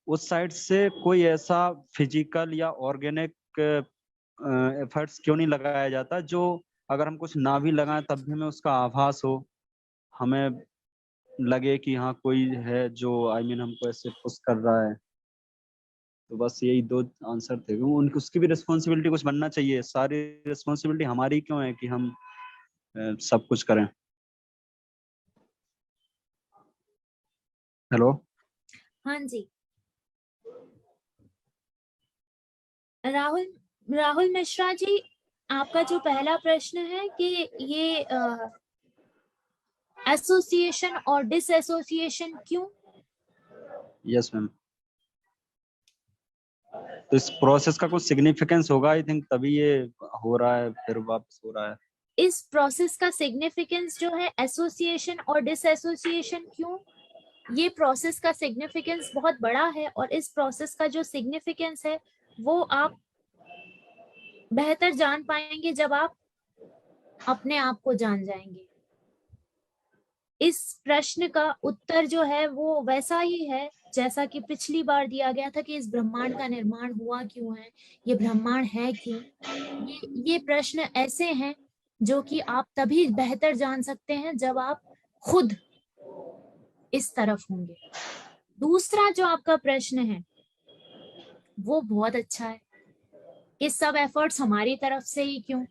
उस साइड से कोई ऐसा फिजिकल या ऑर्गेनिक एफर्ट्स क्यों नहीं लगाया जाता जो अगर हम कुछ ना भी लगाएं तब भी हमें उसका आभास हो, हमें लगे कि हाँ कोई है जो आई मीन हमको ऐसे पुश कर रहा है। तो बस यही दो आंसर थे। उनकी उसकी भी रिस्पॉन्सिबिलिटी कुछ बनना चाहिए। सारी रिस्पॉन्सिबिलिटी हमारी क्यों है कि हम सब कुछ करें? हेलो। हाँ जी, राहुल मिश्रा जी, आपका जो पहला प्रश्न है कि ये एसोसिएशन और डिसएसोसिएशन क्यों? Yes ma'am. तो इस प्रोसेस का कुछ सिग्निफिकेंस होगा आई थिंक, तभी ये हो रहा है, फिर वापस हो रहा है। इस प्रोसेस का सिग्निफिकेंस जो है एसोसिएशन और डिसएसोसिएशन क्यों, ये प्रोसेस का सिग्निफिकेंस बहुत बड़ा है, और इस प्रोसेस का जो सिग्निफिकेंस है वो आप बेहतर जान पाएंगे जब आप अपने आप को जान जाएंगे। इस प्रश्न का उत्तर जो है वो वैसा ही है जैसा कि पिछली बार दिया गया था कि इस ब्रह्मांड का निर्माण हुआ क्यों है, ये ब्रह्मांड है क्यों। ये प्रश्न ऐसे हैं जो कि आप तभी बेहतर जान सकते हैं जब आप खुद इस तरफ होंगे। दूसरा जो आपका प्रश्न है वो बहुत अच्छा है कि सब एफर्ट्स हमारी तरफ से ही क्यों,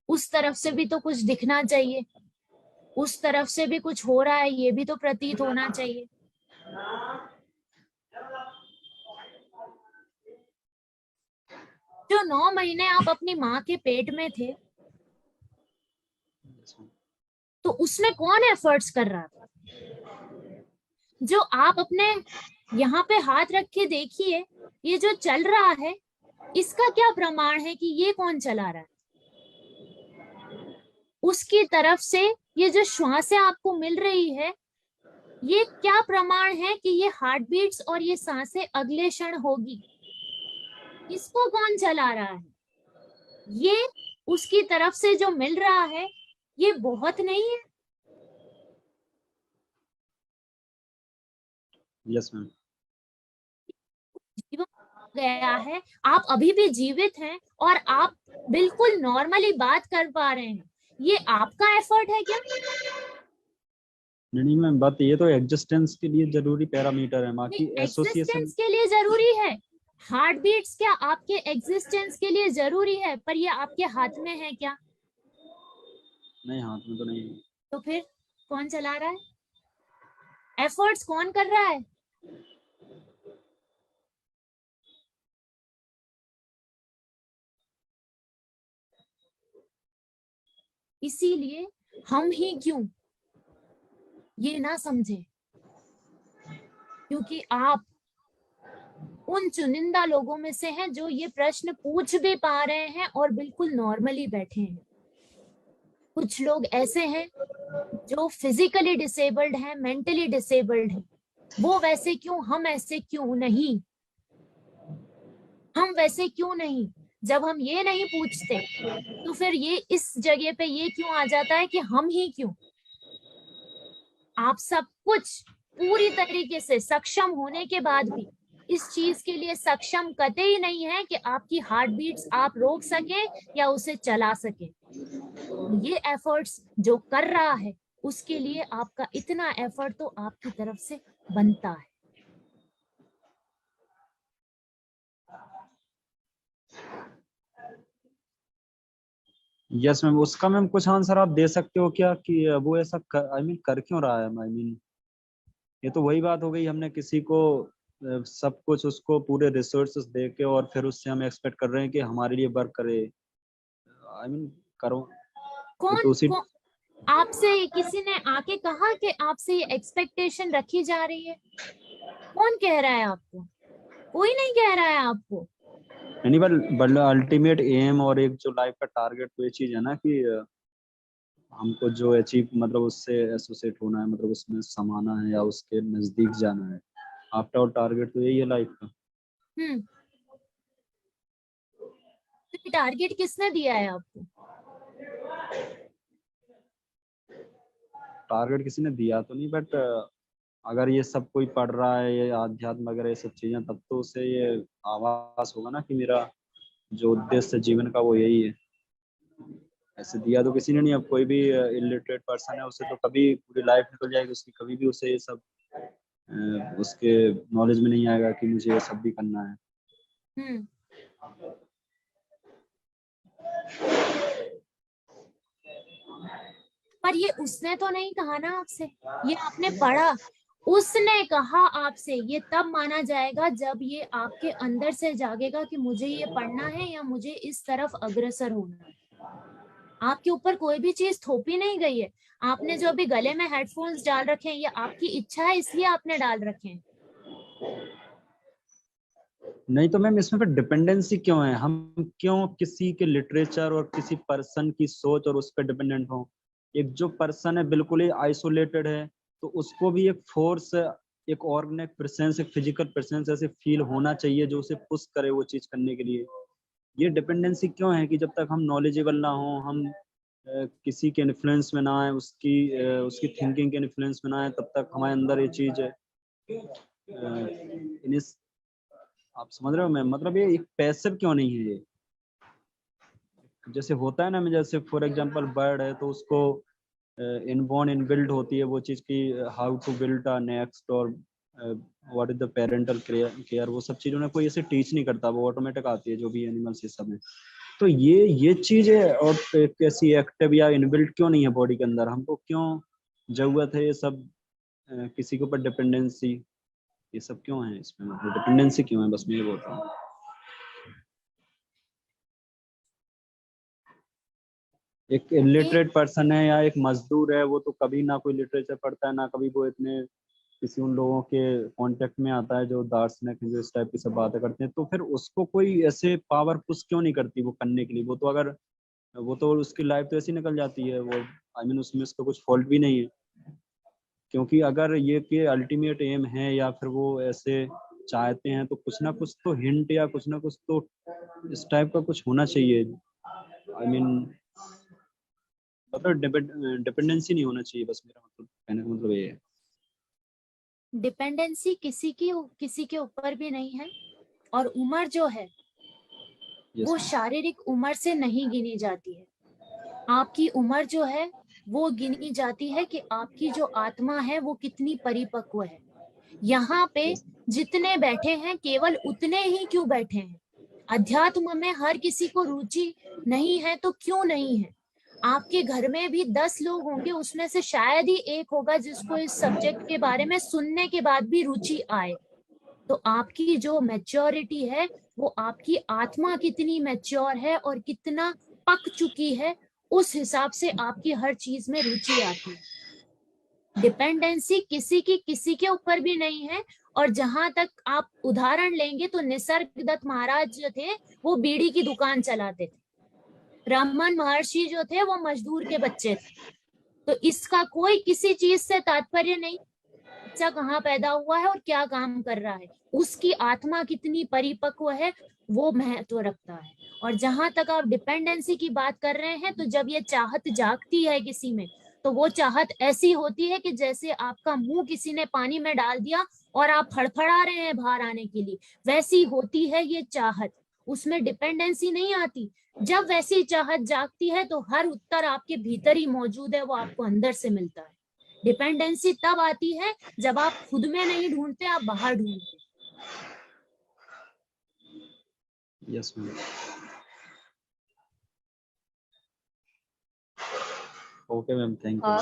उस तरफ से भी तो कुछ दिखना चाहिए, उस तरफ से भी कुछ हो रहा है ये भी तो प्रतीत होना चाहिए। जो 9 महीने आप अपनी माँ के पेट में थे तो उसमें कौन एफर्ट्स कर रहा था? जो आप अपने यहाँ पे हाथ रख के देखिए, ये जो चल रहा है इसका क्या प्रमाण है कि ये कौन चला रहा है? उसकी तरफ से ये जो श्वासें आपको मिल रही है, ये क्या प्रमाण है कि ये हार्ट बीट्स और ये सांसें अगले क्षण होगी? इसको कौन चला रहा है? ये उसकी तरफ से जो मिल रहा है ये बहुत नहीं है? Yes ma'am. जीवन गया है, आप अभी भी जीवित हैं और आप बिल्कुल नॉर्मली बात कर पा रहे हैं, ये आपका एफर्ट है क्या? नहीं मैम, बात ये तो एग्जिस्टेंस के लिए जरूरी पैरामीटर है, बाकी नहीं, एसोसिएशन एग्जिस्टेंस के लिए जरूरी है। हार्ट बीट्स क्या आपके एग्जिस्टेंस के लिए जरूरी है, पर ये आपके हाथ में है क्या? नहीं, हाथ में तो नहीं है। तो फिर कौन चला रहा है? एफर्ट्स कौन कर रहा है? इसीलिए हम ही क्यों ये ना समझे, क्योंकि आप उन चुनिंदा लोगों में से हैं जो ये प्रश्न पूछ भी पा रहे हैं और बिल्कुल नॉर्मली बैठे हैं। कुछ लोग ऐसे हैं जो फिजिकली डिसेबल्ड हैं, मेंटली डिसेबल्ड हैं, वो वैसे क्यों, हम ऐसे क्यों नहीं? हम वैसे क्यों नहीं? जब हम ये नहीं पूछते तो फिर ये इस जगह पे ये क्यों आ जाता है कि हम ही क्यों? आप सब कुछ पूरी तरीके से सक्षम होने के बाद भी इस चीज के लिए सक्षम कतई नहीं है कि आपकी हार्ट बीट्स आप रोक सके या उसे चला सके। ये एफर्ट्स जो कर रहा है उसके लिए आपका इतना एफर्ट तो आपकी तरफ से बनता है। यस मैम, उसका मैम कुछ आंसर आप दे सकते हो क्या कि वो ऐसा कर क्यों रहा है? ये तो वही बात हो गई, हमने किसी को सब कुछ उसको पूरे रिसोर्सेस दे के और फिर उससे हम एक्सपेक्ट कर रहे हैं कि हमारे लिए वर्क करे। करो। ये तो उसी कौन आपसे किसी ने आके कहा कि आपसे ये एक्सपेक्टेशन रखी जा रही है? कौन कह रहा है आपको? कोई नहीं कह रहा है आपको। नहीं, बट अल्टीमेट एम और एक जो लाइफ का टारगेट, तो ये चीज है ना कि हमको जो अचीव मतलब उससे एसोसिएट होना है, मतलब उसमें समाना है या उसके नजदीक जाना है। आफ्टर ऑल टारगेट तो यही है लाइफ का। तो ये टारगेट किसने दिया है आपको? टारगेट किसी ने दिया तो नहीं, बट अगर ये सब कोई पढ़ रहा है, ये आध्यात्म वगैरह ये सब चीजें, तब तो उसे ये आभास होगा ना कि मेरा जो उद्देश्य जीवन का वो यही है। ऐसे दिया तो किसी ने नहीं। अब कोई भी इलिटरेट पर्सन है, उसे तो कभी पूरी लाइफ निकल जाएगी उसकी, कभी भी उसे ये सब उसके नॉलेज में नहीं आएगा कि मुझे ये सब भी करना है। पर ये उसने तो नहीं कहा ना आपसे, ये आपने पढ़ा। उसने कहा आपसे, ये तब माना जाएगा जब ये आपके अंदर से जागेगा कि मुझे ये पढ़ना है या मुझे इस तरफ अग्रसर होना है। आपके ऊपर कोई भी चीज थोपी नहीं गई है। आपने जो अभी गले में हेडफोन्स डाल रखे हैं, ये आपकी इच्छा है इसलिए आपने डाल रखे हैं। नहीं तो मैम, इसमें फिर डिपेंडेंसी क्यों है? हम क्यों किसी के लिटरेचर और किसी पर्सन की सोच और उस पर डिपेंडेंट हो? एक जो पर्सन है बिल्कुल ही आइसोलेटेड है, तो उसको भी एक फोर्स, एक ऑर्गेनिक प्रेजेंस, एक फिजिकल प्रेजेंस ऐसे फील होना चाहिए जो उसे पुश करे वो चीज करने के लिए। ये डिपेंडेंसी क्यों है कि जब तक हम नॉलेजेबल ना हो, हम किसी के इन्फ्लुएंस में ना आए, उसकी थिंकिंग के इन्फ्लुएंस में ना आए, तब तक हमारे अंदर ये चीज है। आप समझ रहे हो मैम? मतलब ये एक पैसिव क्यों नहीं है ये? जैसे होता है ना, मैं जैसे फॉर एग्जांपल बर्ड है तो उसको इनबॉर्न इनबिल्ट होती है वो चीज की, how to build a nest और what is the parental care, वो सब चीज उन्हें कोई ऐसे टीच नहीं करता, वो ऑटोमेटिक आती है जो भी एनिमल्स ये सब है। तो ये चीज है, और कैसी एक्टिव या इनबिल्ट क्यों नहीं है बॉडी के अंदर? हमको क्यों जरूरत है ये सब किसी के ऊपर डिपेंडेंसी? ये सब क्यों है इसमें? मतलब डिपेंडेंसी क्यों है, बस मैं ये बोल रहा हूँ। एक इलिटरेट पर्सन है या एक मजदूर है, वो तो कभी ना कोई लिटरेचर पढ़ता है, ना कभी वो इतने किसी उन लोगों के कांटेक्ट में आता है जो दार्शनिक हैं, जो इस टाइप की सब बातें करते हैं। तो फिर उसको कोई ऐसे पावर पुश क्यों नहीं करती वो करने के लिए? वो तो उसकी लाइफ तो ऐसी निकल जाती है, वो उसमें उसका कुछ फॉल्ट भी नहीं है। क्योंकि अगर ये कि अल्टीमेट एम है या फिर वो ऐसे चाहते हैं, तो कुछ ना कुछ तो हिंट या कुछ ना कुछ तो इस टाइप का कुछ होना चाहिए। मतलब डिपेंडेंसी नहीं होना चाहिए, बस मेरा मतलब कहने का मतलब ये है। डिपेंडेंसी किसी के ऊपर भी नहीं है और उम्र जो है Yes, वो ma'am. शारीरिक उम्र से नहीं गिनी जाती है। आपकी उम्र जो है वो गिनी जाती है कि आपकी जो आत्मा है वो कितनी परिपक्व है। यहाँ पे जितने बैठे हैं केवल उतने ही क्यों बैठे हैं? अध्यात्म में हर किसी को रुचि नहीं है तो क्यों नहीं है? आपके घर में भी 10 लोग होंगे, उसमें से शायद ही एक होगा जिसको इस सब्जेक्ट के बारे में सुनने के बाद भी रुचि आए। तो आपकी जो मैच्योरिटी है वो आपकी आत्मा कितनी मैच्योर है और कितना पक चुकी है, उस हिसाब से आपकी हर चीज में रुचि आती है। डिपेंडेंसी किसी के ऊपर भी नहीं है। और जहां तक आप उदाहरण लेंगे तो निसर्गदत्त महाराज जो थे वो बीड़ी की दुकान चलाते थे। रमन महर्षि जो थे वो मजदूर के बच्चे थे। तो इसका कोई किसी चीज से तात्पर्य नहीं बच्चा कहाँ पैदा हुआ है और क्या काम कर रहा है, उसकी आत्मा कितनी परिपक्व है वो महत्व रखता है। और जहां तक आप डिपेंडेंसी की बात कर रहे हैं, तो जब ये चाहत जागती है किसी में, तो वो चाहत ऐसी होती है कि जैसे आपका मुंह किसी ने पानी में डाल दिया और आप फड़फड़ा रहे हैं बाहर आने के लिए, वैसी होती है ये चाहत। उसमें डिपेंडेंसी नहीं आती। जब वैसी चाहत जागती है तो हर उत्तर आपके भीतर ही मौजूद है, वो आपको अंदर से मिलता है। डिपेंडेंसी तब आती है जब आप खुद में नहीं ढूंढते, आप बाहर ढूंढते। Yes, ma'am. Okay, ma'am. Thank you.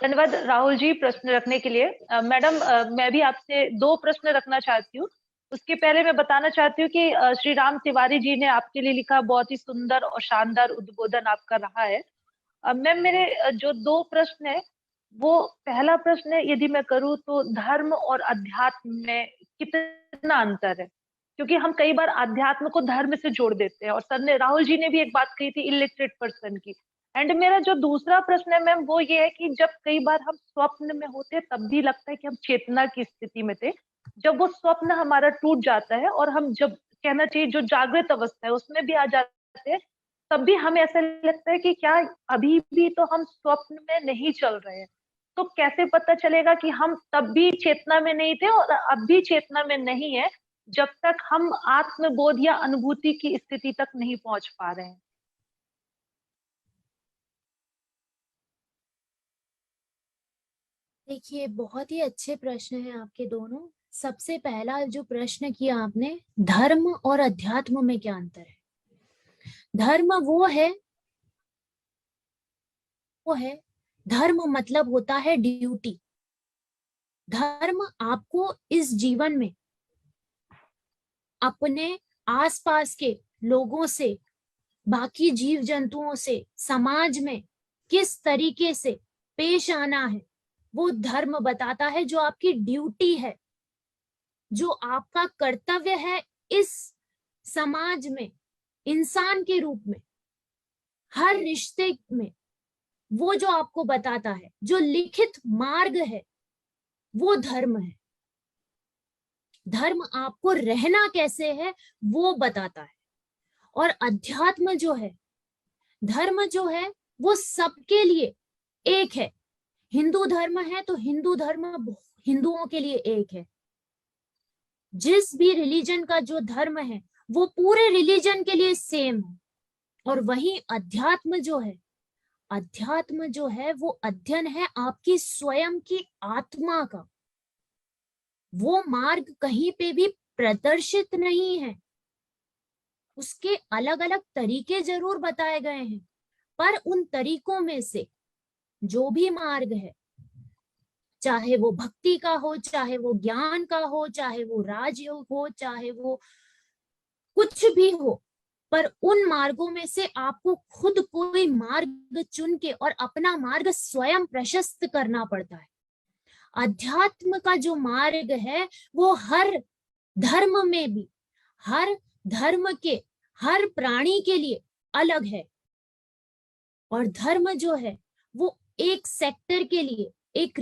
धन्यवाद राहुल जी प्रश्न रखने के लिए। मैडम, मैं भी आपसे 2 प्रश्न रखना चाहती हूँ। उसके पहले मैं बताना चाहती हूँ कि श्री राम तिवारी जी ने आपके लिए लिखा बहुत ही सुंदर और शानदार उद्बोधन आपका रहा है। मैम, मेरे जो 2 प्रश्न है, वो पहला प्रश्न है, यदि मैं करूँ तो धर्म और अध्यात्म में कितना अंतर है? क्योंकि हम कई बार अध्यात्म को धर्म से जोड़ देते हैं, और सर ने, राहुल जी ने भी एक बात कही थी इलिटरेट पर्सन की। एंड मेरा जो दूसरा प्रश्न है मैम, वो ये है कि जब कई बार हम स्वप्न में होते हैं तब भी लगता है कि हम चेतना की स्थिति में थे। जब वो स्वप्न हमारा टूट जाता है और हम, जब कहना चाहिए जो जागृत अवस्था है उसमें भी आ जाते हैं, तब भी हमें ऐसा लगता है कि क्या अभी भी तो हम स्वप्न में नहीं चल रहे हैं। तो कैसे पता चलेगा कि हम तब भी चेतना में नहीं थे और अब भी चेतना में नहीं है, जब तक हम आत्मबोध या अनुभूति की स्थिति तक नहीं पहुंच पा रहे हैं? देखिए, बहुत ही अच्छे प्रश्न हैं आपके दोनों। सबसे पहला जो प्रश्न किया आपने, धर्म और अध्यात्म में क्या अंतर है? धर्म वो है धर्म मतलब होता है ड्यूटी। धर्म आपको इस जीवन में अपने आसपास के लोगों से, बाकी जीव जंतुओं से, समाज में किस तरीके से पेश आना है, वो धर्म बताता है। जो आपकी ड्यूटी है, जो आपका कर्तव्य है इस समाज में इंसान के रूप में, हर रिश्ते में, वो जो आपको बताता है, जो लिखित मार्ग है, वो धर्म है। धर्म आपको रहना कैसे है वो बताता है। और अध्यात्म जो है, धर्म जो है, वो सबके लिए एक है। हिंदू धर्म है तो हिंदू धर्म हिंदुओं के लिए एक है। जिस भी रिलीजन का जो धर्म है वो पूरे रिलीजन के लिए सेम है। और वही अध्यात्म जो है, अध्यात्म जो है वो अध्ययन है आपकी स्वयं की आत्मा का। वो मार्ग कहीं पे भी प्रदर्शित नहीं है। उसके अलग अलग तरीके जरूर बताए गए हैं, पर उन तरीकों में से जो भी मार्ग है, चाहे वो भक्ति का हो, चाहे वो ज्ञान का हो, चाहे वो राजयोग हो, चाहे वो कुछ भी हो, पर उन मार्गों में से आपको खुद कोई मार्ग चुन के और अपना मार्ग स्वयं प्रशस्त करना पड़ता है। अध्यात्म का जो मार्ग है वो हर धर्म में भी, हर धर्म के हर प्राणी के लिए अलग है। और धर्म जो है वो एक सेक्टर के लिए, एक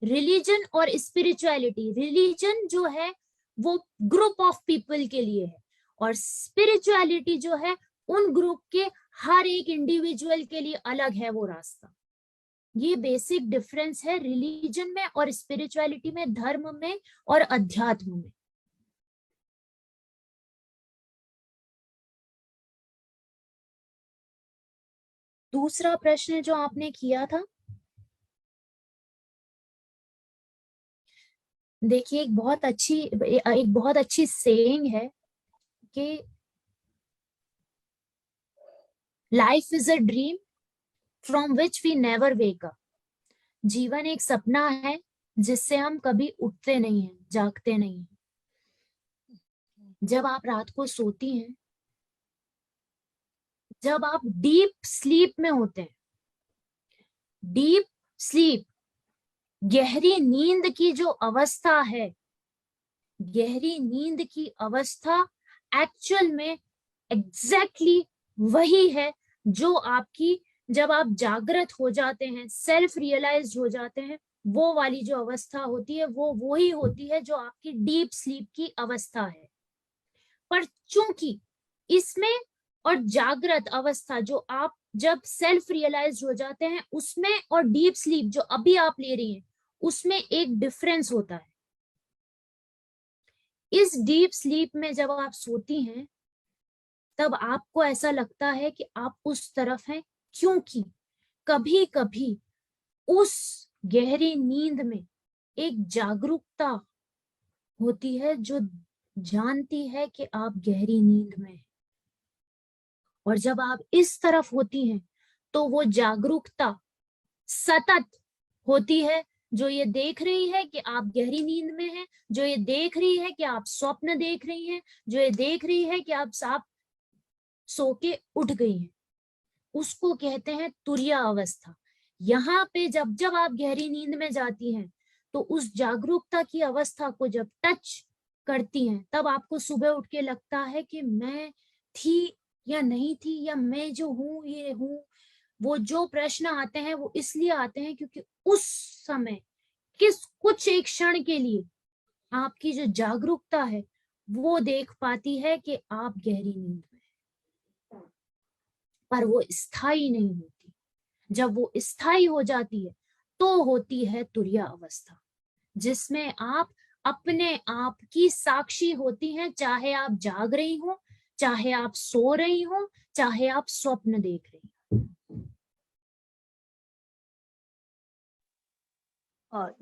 रिलीजन और स्पिरिचुअलिटी, रिलीजन जो है वो ग्रुप ऑफ पीपल के लिए है, और स्पिरिचुअलिटी जो है उन ग्रुप के हर एक इंडिविजुअल के लिए अलग है वो रास्ता। ये बेसिक डिफरेंस है रिलीजन में और स्पिरिचुअलिटी में, धर्म में और अध्यात्म में। दूसरा प्रश्न जो आपने किया था, देखिए एक बहुत अच्छी सेइंग है कि life is a dream from which we never wake up. जीवन एक सपना है जिससे हम कभी उठते नहीं हैं, जागते नहीं हैं। जब आप रात को सोती हैं, जब आप डीप स्लीप में होते हैं, डीप स्लीप, गहरी नींद की जो अवस्था है, गहरी नींद की अवस्था एक्चुअल में एग्जैक्टली वही है जो आपकी, जब आप जागृत हो जाते हैं, सेल्फ रियलाइज्ड हो जाते हैं, वो वाली जो अवस्था होती है वो वही होती है जो आपकी डीप स्लीप की अवस्था है। पर चूंकि इसमें और जागृत अवस्था जो आप जब सेल्फ रियलाइज्ड हो जाते हैं उसमें और डीप स्लीप जो अभी आप ले रही हैं उसमें एक डिफरेंस होता है। इस डीप स्लीप में जब आप सोती हैं तब आपको ऐसा लगता है कि आप उस तरफ हैं, क्योंकि कभी कभी उस गहरी नींद में एक जागरूकता होती है जो जानती है कि आप गहरी नींद में हैं। और जब आप इस तरफ होती हैं तो वो जागरूकता सतत होती है जो ये देख रही है कि आप गहरी नींद में हैं, जो ये देख रही है कि आप स्वप्न देख रही हैं, जो ये देख रही है कि आप सो के उठ गई हैं। उसको कहते हैं तुरिया अवस्था। यहाँ पे जब जब आप गहरी नींद में जाती हैं तो उस जागरूकता की अवस्था को जब टच करती हैं तब आपको सुबह उठ के लगता है कि मैं थी या नहीं थी, या मैं जो हूँ ये हूँ। वो जो प्रश्न आते हैं वो इसलिए आते हैं क्योंकि उस समय कुछ एक क्षण के लिए आपकी जो जागरूकता है वो देख पाती है कि आप गहरी नींद में हैं, पर वो स्थायी नहीं होती। जब वो स्थायी हो जाती है तो होती है तुरिया अवस्था, जिसमें आप अपने आप की साक्षी होती हैं, चाहे आप जाग रही हो, चाहे आप सो रही हो, चाहे आप स्वप्न देख रही हो।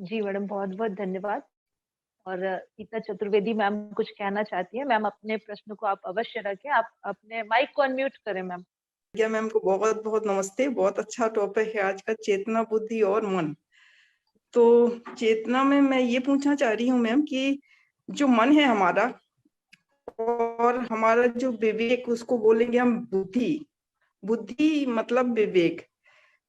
जी मैडम, बहुत बहुत धन्यवाद। और सीता चतुर्वेदी मैम कुछ कहना चाहती है। मैम अपने प्रश्न को आप अवश्य रखें। आप अपने माइक को अनम्यूट करें मैम। क्या मैम को बहुत बहुत नमस्ते। बहुत अच्छा टॉपिक है आज का, चेतना, बुद्धि और मन। तो चेतना में मैं ये पूछना चाह रही हूँ मैम कि जो मन है हमारा और हमारा जो विवेक, उसको बोलेंगे हम बुद्धि। बुद्धि मतलब विवेक।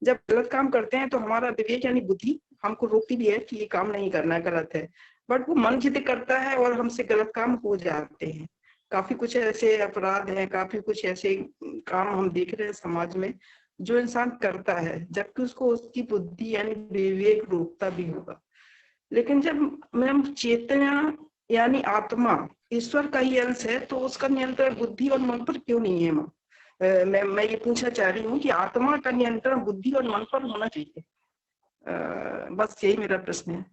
जब गलत काम करते हैं तो हमारा विवेक यानी बुद्धि हमको रोकती भी है कि ये काम नहीं करना, गलत है, बट वो मन जिद करता है और हमसे गलत काम हो जाते हैं। काफी कुछ ऐसे अपराध हैं, काफी कुछ ऐसे काम हम देख रहे हैं समाज में जो इंसान करता है, जबकि उसको उसकी बुद्धि यानी विवेक रोकता भी होगा। लेकिन जब मैम चेतना यानी आत्मा ईश्वर का ही अंश है तो उसका नियंत्रण बुद्धि और मन पर क्यों नहीं है मैम? मैं ये पूछना चाह रही हूँ कि आत्मा का नियंत्रण बुद्धि और मन पर होना चाहिए। बस यही मेरा प्रश्न है।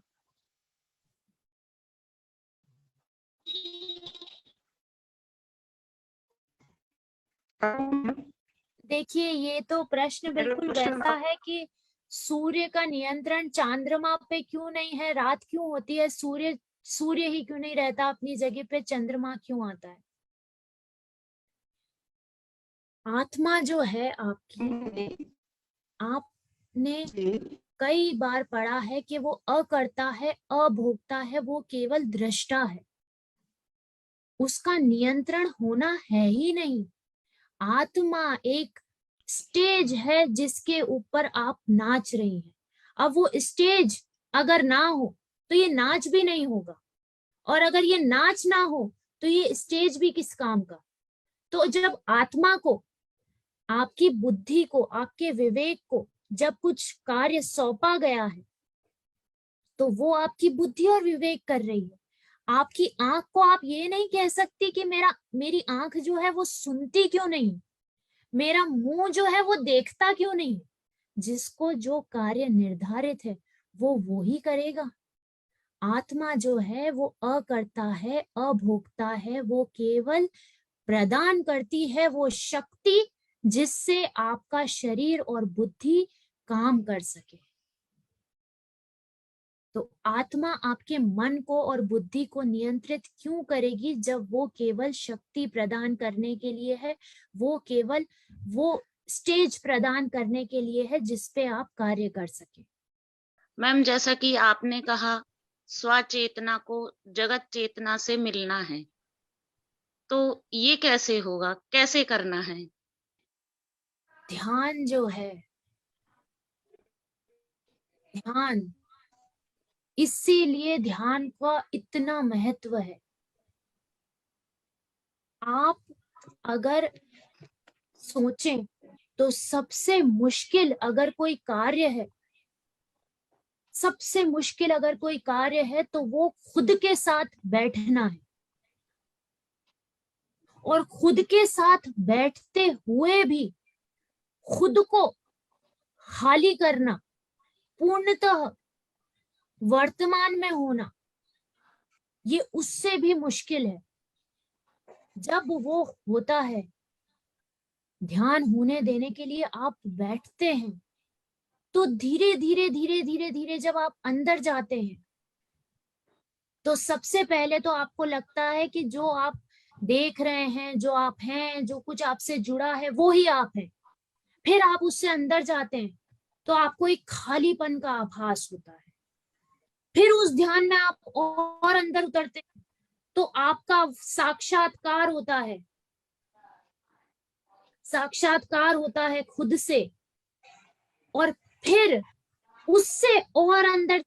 देखिए ये तो प्रश्न बिल्कुल वैसा है कि सूर्य का नियंत्रण चंद्रमा पे क्यों नहीं है, रात क्यों होती है, सूर्य ही क्यों नहीं रहता अपनी जगह पे, चंद्रमा क्यों आता है? आत्मा जो है आपकी, आपने कई बार पढ़ा है कि वो अकर्ता है, अभोक्ता है, वो केवल दृष्टा है, उसका नियंत्रण होना है ही नहीं। आत्मा एक स्टेज है जिसके ऊपर आप नाच रही हैं। अब वो स्टेज अगर ना हो तो ये नाच भी नहीं होगा, और अगर ये नाच ना हो तो ये स्टेज भी किस काम का। तो जब आत्मा को, आपकी बुद्धि को, आपके विवेक को जब कुछ कार्य सौंपा गया है तो वो आपकी बुद्धि और विवेक कर रही है। आपकी आंख को आप ये नहीं कह सकती कि मेरी आंख जो है वो सुनती क्यों नहीं, मेरा मुंह जो है वो देखता क्यों नहीं। जिसको जो कार्य निर्धारित है वो ही करेगा। आत्मा जो है वो अकर्ता है, अभोक्ता है, वो केवल प्रदान करती है वो शक्ति जिससे आपका शरीर और बुद्धि काम कर सके। तो आत्मा आपके मन को और बुद्धि को नियंत्रित क्यों करेगी जब वो केवल शक्ति प्रदान करने के लिए है, वो केवल वो स्टेज प्रदान करने के लिए है जिसपे आप कार्य कर सके। मैम, जैसा कि आपने कहा स्वचेतना को जगत चेतना से मिलना है, तो ये कैसे होगा, कैसे करना है? ध्यान जो है, ध्यान, इसीलिए ध्यान का इतना महत्व है। आप अगर सोचें तो सबसे मुश्किल अगर कोई कार्य है, सबसे मुश्किल अगर कोई कार्य है तो वो खुद के साथ बैठना है। और खुद के साथ बैठते हुए भी खुद को खाली करना, पूर्णतः वर्तमान में होना, ये उससे भी मुश्किल है। जब वो होता है, ध्यान होने देने के लिए आप बैठते हैं, तो धीरे धीरे धीरे धीरे धीरे जब आप अंदर जाते हैं तो सबसे पहले तो आपको लगता है कि जो आप देख रहे हैं, जो आप हैं, जो कुछ आपसे जुड़ा है वो ही आप हैं। फिर आप उससे अंदर जाते हैं तो आपको एक खालीपन का आभास होता है। फिर उस ध्यान में आप और अंदर उतरते हैं तो आपका साक्षात्कार होता है, साक्षात्कार होता है खुद से। और फिर उससे और अंदर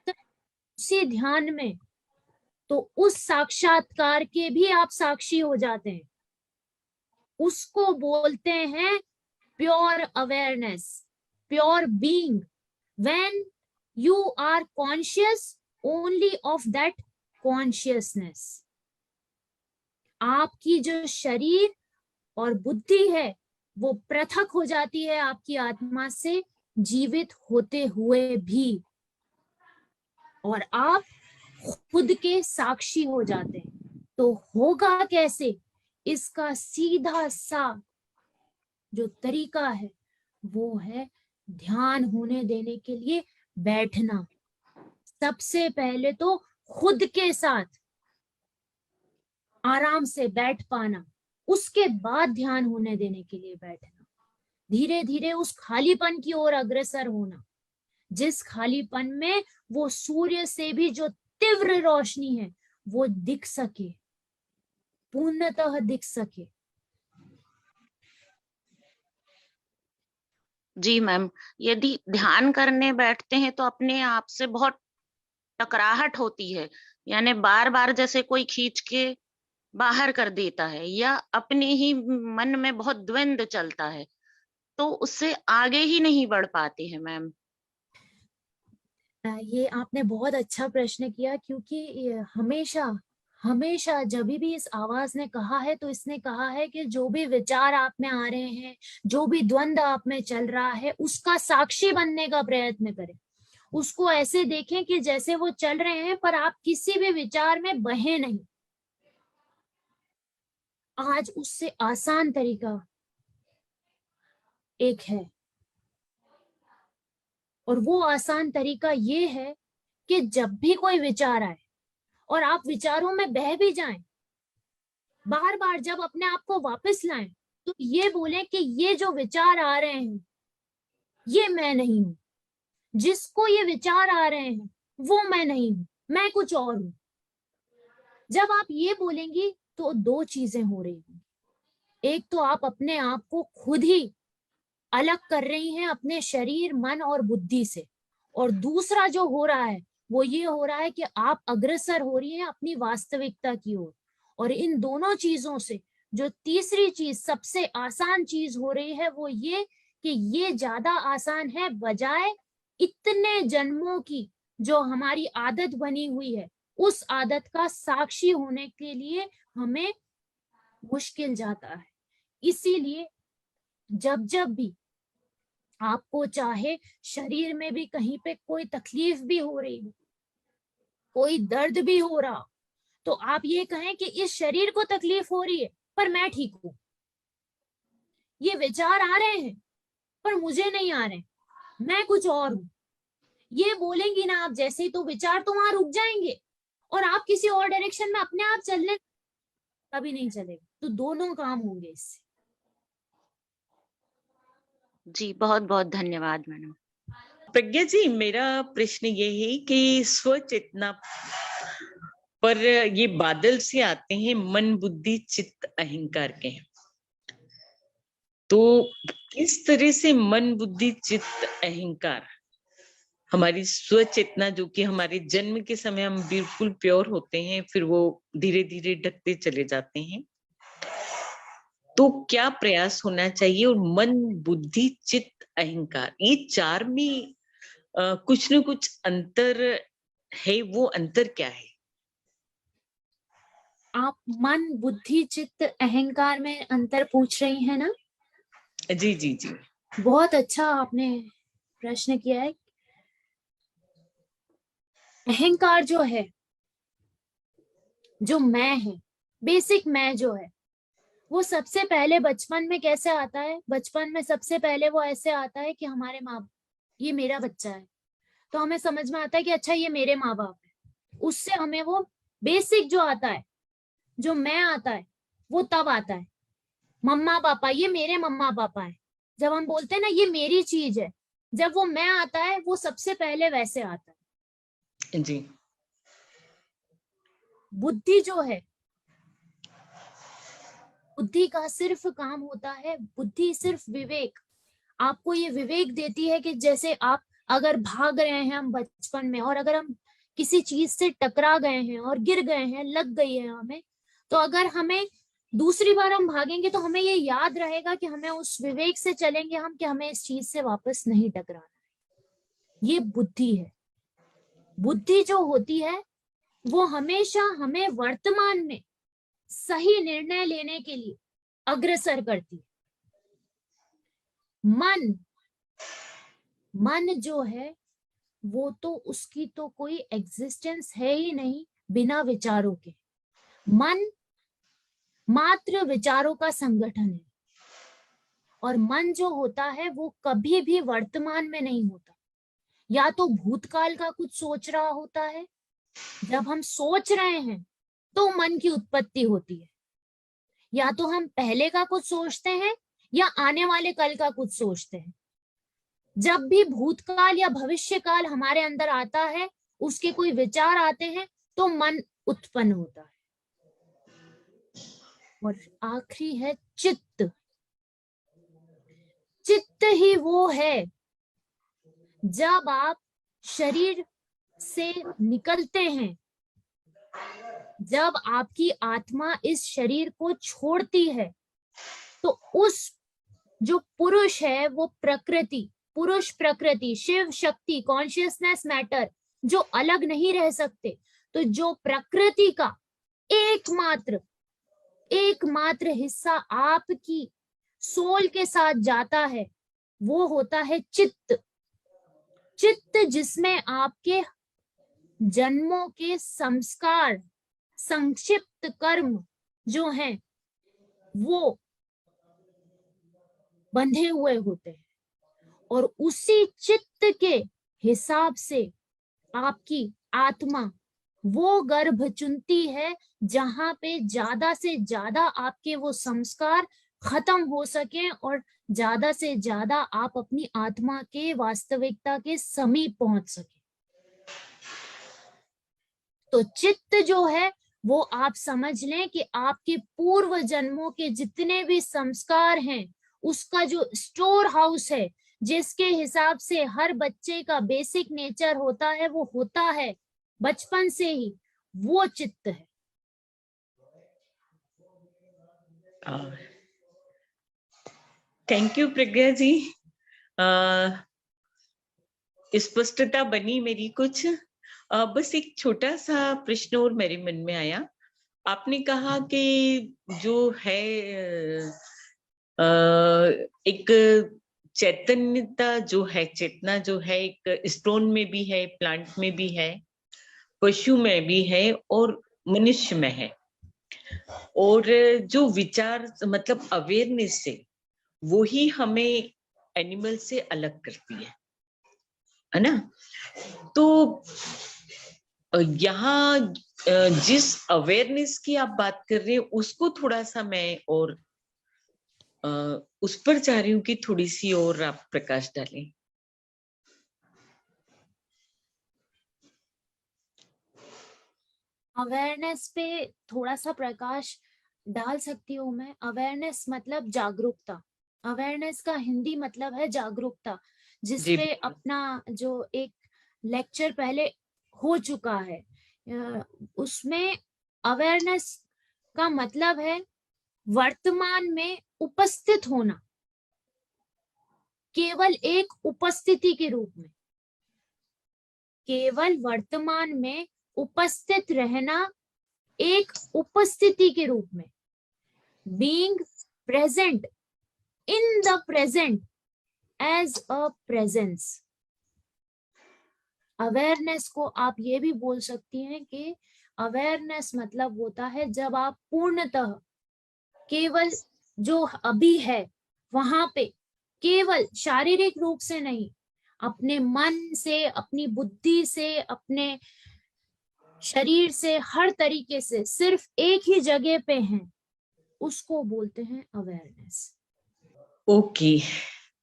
उसी ध्यान में, तो उस साक्षात्कार के भी आप साक्षी हो जाते हैं। उसको बोलते हैं pure awareness, pure being, when you are conscious only of that consciousness. आपकी जो शरीर और बुद्धि है वो पृथक हो जाती है आपकी आत्मा से, जीवित होते हुए भी, और आप खुद के साक्षी हो जाते हैं। तो होगा कैसे? इसका सीधा सा जो तरीका है वो है ध्यान होने देने के लिए बैठना। सबसे पहले तो खुद के साथ आराम से बैठ पाना, उसके बाद ध्यान होने देने के लिए बैठना। धीरे धीरे उस खालीपन की ओर अग्रसर होना, जिस खालीपन में वो सूर्य से भी जो तीव्र रोशनी है वो दिख सके, पूर्णतः दिख सके। जी मैम, यदि ध्यान करने बैठते हैं तो अपने आप से बहुत टकराहट होती है, यानी बार बार जैसे कोई खींच के बाहर कर देता है, या अपने ही मन में बहुत द्वंद्व चलता है, तो उससे आगे ही नहीं बढ़ पाते हैं मैम। ये आपने बहुत अच्छा प्रश्न किया, क्योंकि ये हमेशा हमेशा जब भी इस आवाज ने कहा है तो इसने कहा है कि जो भी विचार आप में आ रहे हैं, जो भी द्वंद्व आप में चल रहा है, उसका साक्षी बनने का प्रयत्न करें। उसको ऐसे देखें कि जैसे वो चल रहे हैं, पर आप किसी भी विचार में बहे नहीं। आज उससे आसान तरीका एक है, और वो आसान तरीका ये है कि जब भी कोई विचार आए और आप विचारों में बह भी जाएं, बार बार जब अपने आप को वापस लाएं, तो ये बोलें कि ये जो विचार आ रहे हैं ये मैं नहीं हूं, जिसको ये विचार आ रहे हैं वो मैं नहीं हूं, मैं कुछ और हूं। जब आप ये बोलेंगी तो दो चीजें हो रही हैं। एक तो आप अपने आप को खुद ही अलग कर रही हैं अपने शरीर, मन और बुद्धि से, और दूसरा जो हो रहा है वो ये हो रहा है कि आप अग्रसर हो रही हैं अपनी वास्तविकता की ओर। और इन दोनों चीजों से जो तीसरी चीज, सबसे आसान चीज हो रही है, वो ये कि ये ज्यादा आसान है बजाय इतने जन्मों की जो हमारी आदत बनी हुई है, उस आदत का साक्षी होने के लिए हमें मुश्किल जाता है। इसीलिए जब जब भी आपको चाहे शरीर में भी कहीं पे कोई तकलीफ भी हो रही हो, कोई दर्द भी हो रहा, तो आप ये कहें कि इस शरीर को तकलीफ हो रही है पर मैं ठीक हूं। ये विचार आ रहे हैं पर मुझे नहीं आ रहे, मैं कुछ और हूं, ये बोलेंगी ना आप जैसे ही, तो विचार तो वहां रुक जाएंगे और आप किसी और डायरेक्शन में अपने आप चलने कभी नहीं चलेगा। तो दोनों काम होंगे इससे। जी बहुत बहुत धन्यवाद मैडम। प्रज्ञा जी, मेरा प्रश्न ये है कि स्वचेतना पर ये बादल से आते हैं, मन बुद्धि चित्त अहंकार के, तो किस तरह से मन बुद्धि चित्त अहंकार हमारी स्वचेतना, जो कि हमारे जन्म के समय हम बिल्कुल प्योर होते हैं, फिर वो धीरे धीरे ढकते चले जाते हैं, तो क्या प्रयास होना चाहिए? और मन बुद्धि चित्त अहंकार, ये चार में कुछ न कुछ अंतर है, वो अंतर क्या है? आप मन बुद्धि चित्त अहंकार में अंतर पूछ रही हैं ना? जी जी जी। बहुत अच्छा आपने प्रश्न किया है। अहंकार जो है, जो मैं है, बेसिक मैं जो है, वो सबसे पहले बचपन में कैसे आता है? बचपन में सबसे पहले वो ऐसे आता है कि हमारे माँ, ये मेरा बच्चा है, तो हमें समझ में आता है कि अच्छा ये मेरे माँ बाप है। उससे हमें वो बेसिक जो आता है, जो मैं आता है, वो तब आता है। मम्मा पापा, ये मेरे मम्मा पापा है, जब हम बोलते हैं ना ये मेरी चीज है, जब वो मैं आता है वो सबसे पहले वैसे आता है। जी। बुद्धि जो है, बुद्धि का सिर्फ काम होता है, बुद्धि सिर्फ विवेक, आपको ये विवेक देती है कि जैसे आप अगर भाग रहे हैं हम बचपन में, और अगर हम किसी चीज से टकरा गए हैं और गिर गए हैं, लग गई है हमें, तो अगर हमें दूसरी बार हम भागेंगे तो हमें ये याद रहेगा कि हमें उस विवेक से चलेंगे हम कि हमें इस चीज से वापस नहीं टकराना है। ये बुद्धि है। बुद्धि जो होती है वो हमेशा हमें वर्तमान में सही निर्णय लेने के लिए अग्रसर करती है। मन जो है वो तो, उसकी तो कोई एग्जिस्टेंस है ही नहीं बिना विचारों के। मन मात्र विचारों का संगठन है, और मन जो होता है वो कभी भी वर्तमान में नहीं होता, या तो भूतकाल का कुछ सोच रहा होता है, जब हम सोच रहे हैं तो मन की उत्पत्ति होती है, या तो हम पहले का कुछ सोचते हैं या आने वाले कल का कुछ सोचते हैं। जब भी भूतकाल या भविष्य काल हमारे अंदर आता है, उसके कोई विचार आते हैं, तो मन उत्पन्न होता है। और आखिरी है चित्त। चित्त ही वो है जब आप शरीर से निकलते हैं, जब आपकी आत्मा इस शरीर को छोड़ती है, तो उस जो पुरुष है वो प्रकृति, पुरुष प्रकृति, शिव शक्ति, कॉन्शियसनेस मैटर, जो अलग नहीं रह सकते, तो जो प्रकृति का एकमात्र हिस्सा आपकी सोल के साथ जाता है, वो होता है चित्त। चित्त जिसमें आपके जन्मों के संस्कार, संक्षिप्त कर्म जो हैं वो बंधे हुए होते हैं, और उसी चित्त के हिसाब से आपकी आत्मा वो गर्भ चुनती है जहां पे ज्यादा से ज्यादा आपके वो संस्कार खत्म हो सके और ज्यादा से ज्यादा आप अपनी आत्मा के वास्तविकता के समीप पहुंच सके। तो चित्त जो है वो आप समझ लें कि आपके पूर्व जन्मों के जितने भी संस्कार हैं, उसका जो स्टोर हाउस है, जिसके हिसाब से हर बच्चे का बेसिक नेचर होता है, वो होता है बचपन से ही, वो चित्त है। थैंक यू प्रज्ञा जी, स्पष्टता बनी मेरी कुछ। बस एक छोटा सा प्रश्न और मेरे मन में आया। आपने कहा कि जो है एक चैतन्यता जो है, चेतना जो है, एक स्टोन में भी है, प्लांट में भी है, पशु में भी है और मनुष्य में है। और जो विचार मतलब अवेयरनेस से वो ही हमें एनिमल से अलग करती है ना। तो यहाँ जिस अवेयरनेस की आप बात कर रहे हैं उसको थोड़ा सा मैं और उस पर चाह रही हूँ कि थोड़ी सी और आप प्रकाश डालें। अवेयरनेस पे थोड़ा सा प्रकाश डाल सकती हूँ मैं। अवेयरनेस मतलब जागरूकता। अवेयरनेस का हिंदी मतलब है जागरूकता, जिसपे अपना जो एक लेक्चर पहले हो चुका है, उसमें अवेयरनेस का मतलब है वर्तमान में उपस्थित होना, केवल एक उपस्थिति के रूप में, केवल वर्तमान में उपस्थित रहना एक उपस्थिति के रूप में, being present in the present as a presence. Awareness को आप ये भी बोल सकती हैं कि अवेयरनेस मतलब होता है जब आप पूर्णतः केवल जो अभी है वहां पे, केवल शारीरिक रूप से नहीं, अपने मन से, अपनी बुद्धि से, अपने शरीर से, हर तरीके से सिर्फ एक ही जगह पे हैं, उसको बोलते हैं awareness. Okay,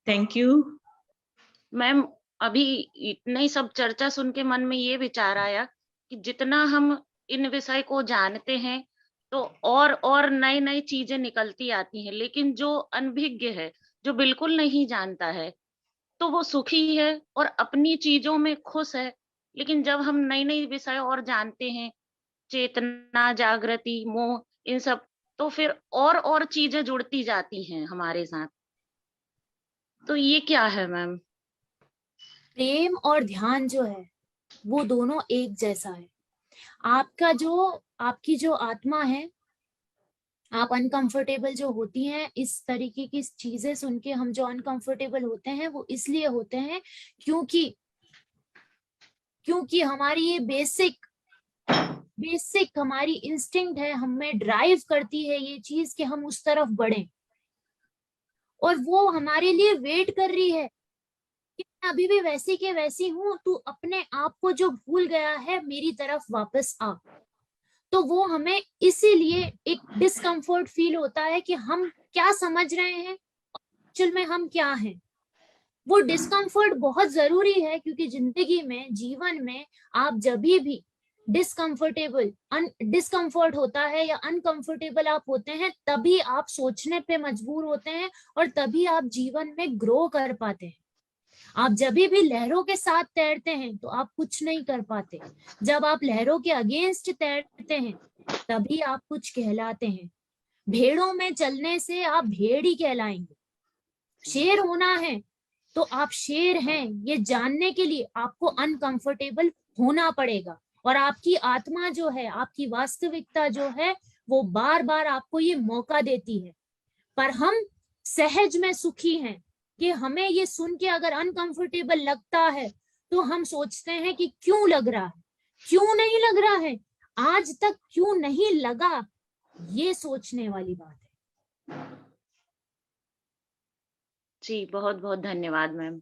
thank you ma'am. अभी इतने ही सब चर्चा सुन के मन में ये विचार आया कि जितना हम इन विषय को जानते हैं तो और नई नई चीजें निकलती आती हैं, लेकिन जो अनभिज्ञ है, जो बिल्कुल नहीं जानता है, तो वो सुखी है और अपनी चीजों में खुश है। लेकिन जब हम नई नई विषय और जानते हैं, चेतना, जागृति, मोह, इन सब, तो फिर और चीजें जुड़ती जाती हैं हमारे साथ। तो ये क्या है मैम? प्रेम और ध्यान जो है वो दोनों एक जैसा है। आपकी जो आत्मा है, आप अनकंफर्टेबल जो होती हैं, इस तरीके की चीजें सुन के हम जो अनकंफर्टेबल होते हैं वो इसलिए होते हैं क्योंकि हमारी ये बेसिक हमारी इंस्टिंक्ट है, हमें ड्राइव करती है ये चीज कि हम उस तरफ बढ़ें, और वो हमारे लिए वेट कर रही है कि मैं अभी भी वैसी के वैसी हूं, तू अपने आप को जो भूल गया है मेरी तरफ वापस आ। तो वो हमें इसीलिए एक डिस्कम्फर्ट फील होता है कि हम क्या समझ रहे हैं, एक्चुअल में हम क्या हैं। वो डिस्कम्फर्ट बहुत जरूरी है, क्योंकि जिंदगी में, जीवन में आप जब भी डिस्कम्फर्ट होता है या अनकंफर्टेबल आप होते हैं, तभी आप सोचने पे मजबूर होते हैं और तभी आप जीवन में ग्रो कर पाते हैं। आप जब भी लहरों के साथ तैरते हैं तो आप कुछ नहीं कर पाते। जब आप लहरों के अगेंस्ट तैरते हैं तभी आप कुछ कहलाते हैं। भेड़ों में चलने से आप भेड़ ही कहलाएंगे। शेर होना है तो आप शेर हैं, ये जानने के लिए आपको अनकंफर्टेबल होना पड़ेगा। और आपकी आत्मा जो है, आपकी वास्तविकता जो है, वो बार बार आपको ये मौका देती है। पर हम सहज में सुखी हैं कि हमें ये सुन के अगर अनकंफर्टेबल लगता है तो हम सोचते हैं कि क्यों लग रहा है, क्यों नहीं लग रहा है, आज तक क्यों नहीं लगा, ये सोचने वाली बात है। जी, बहुत बहुत धन्यवाद मैम।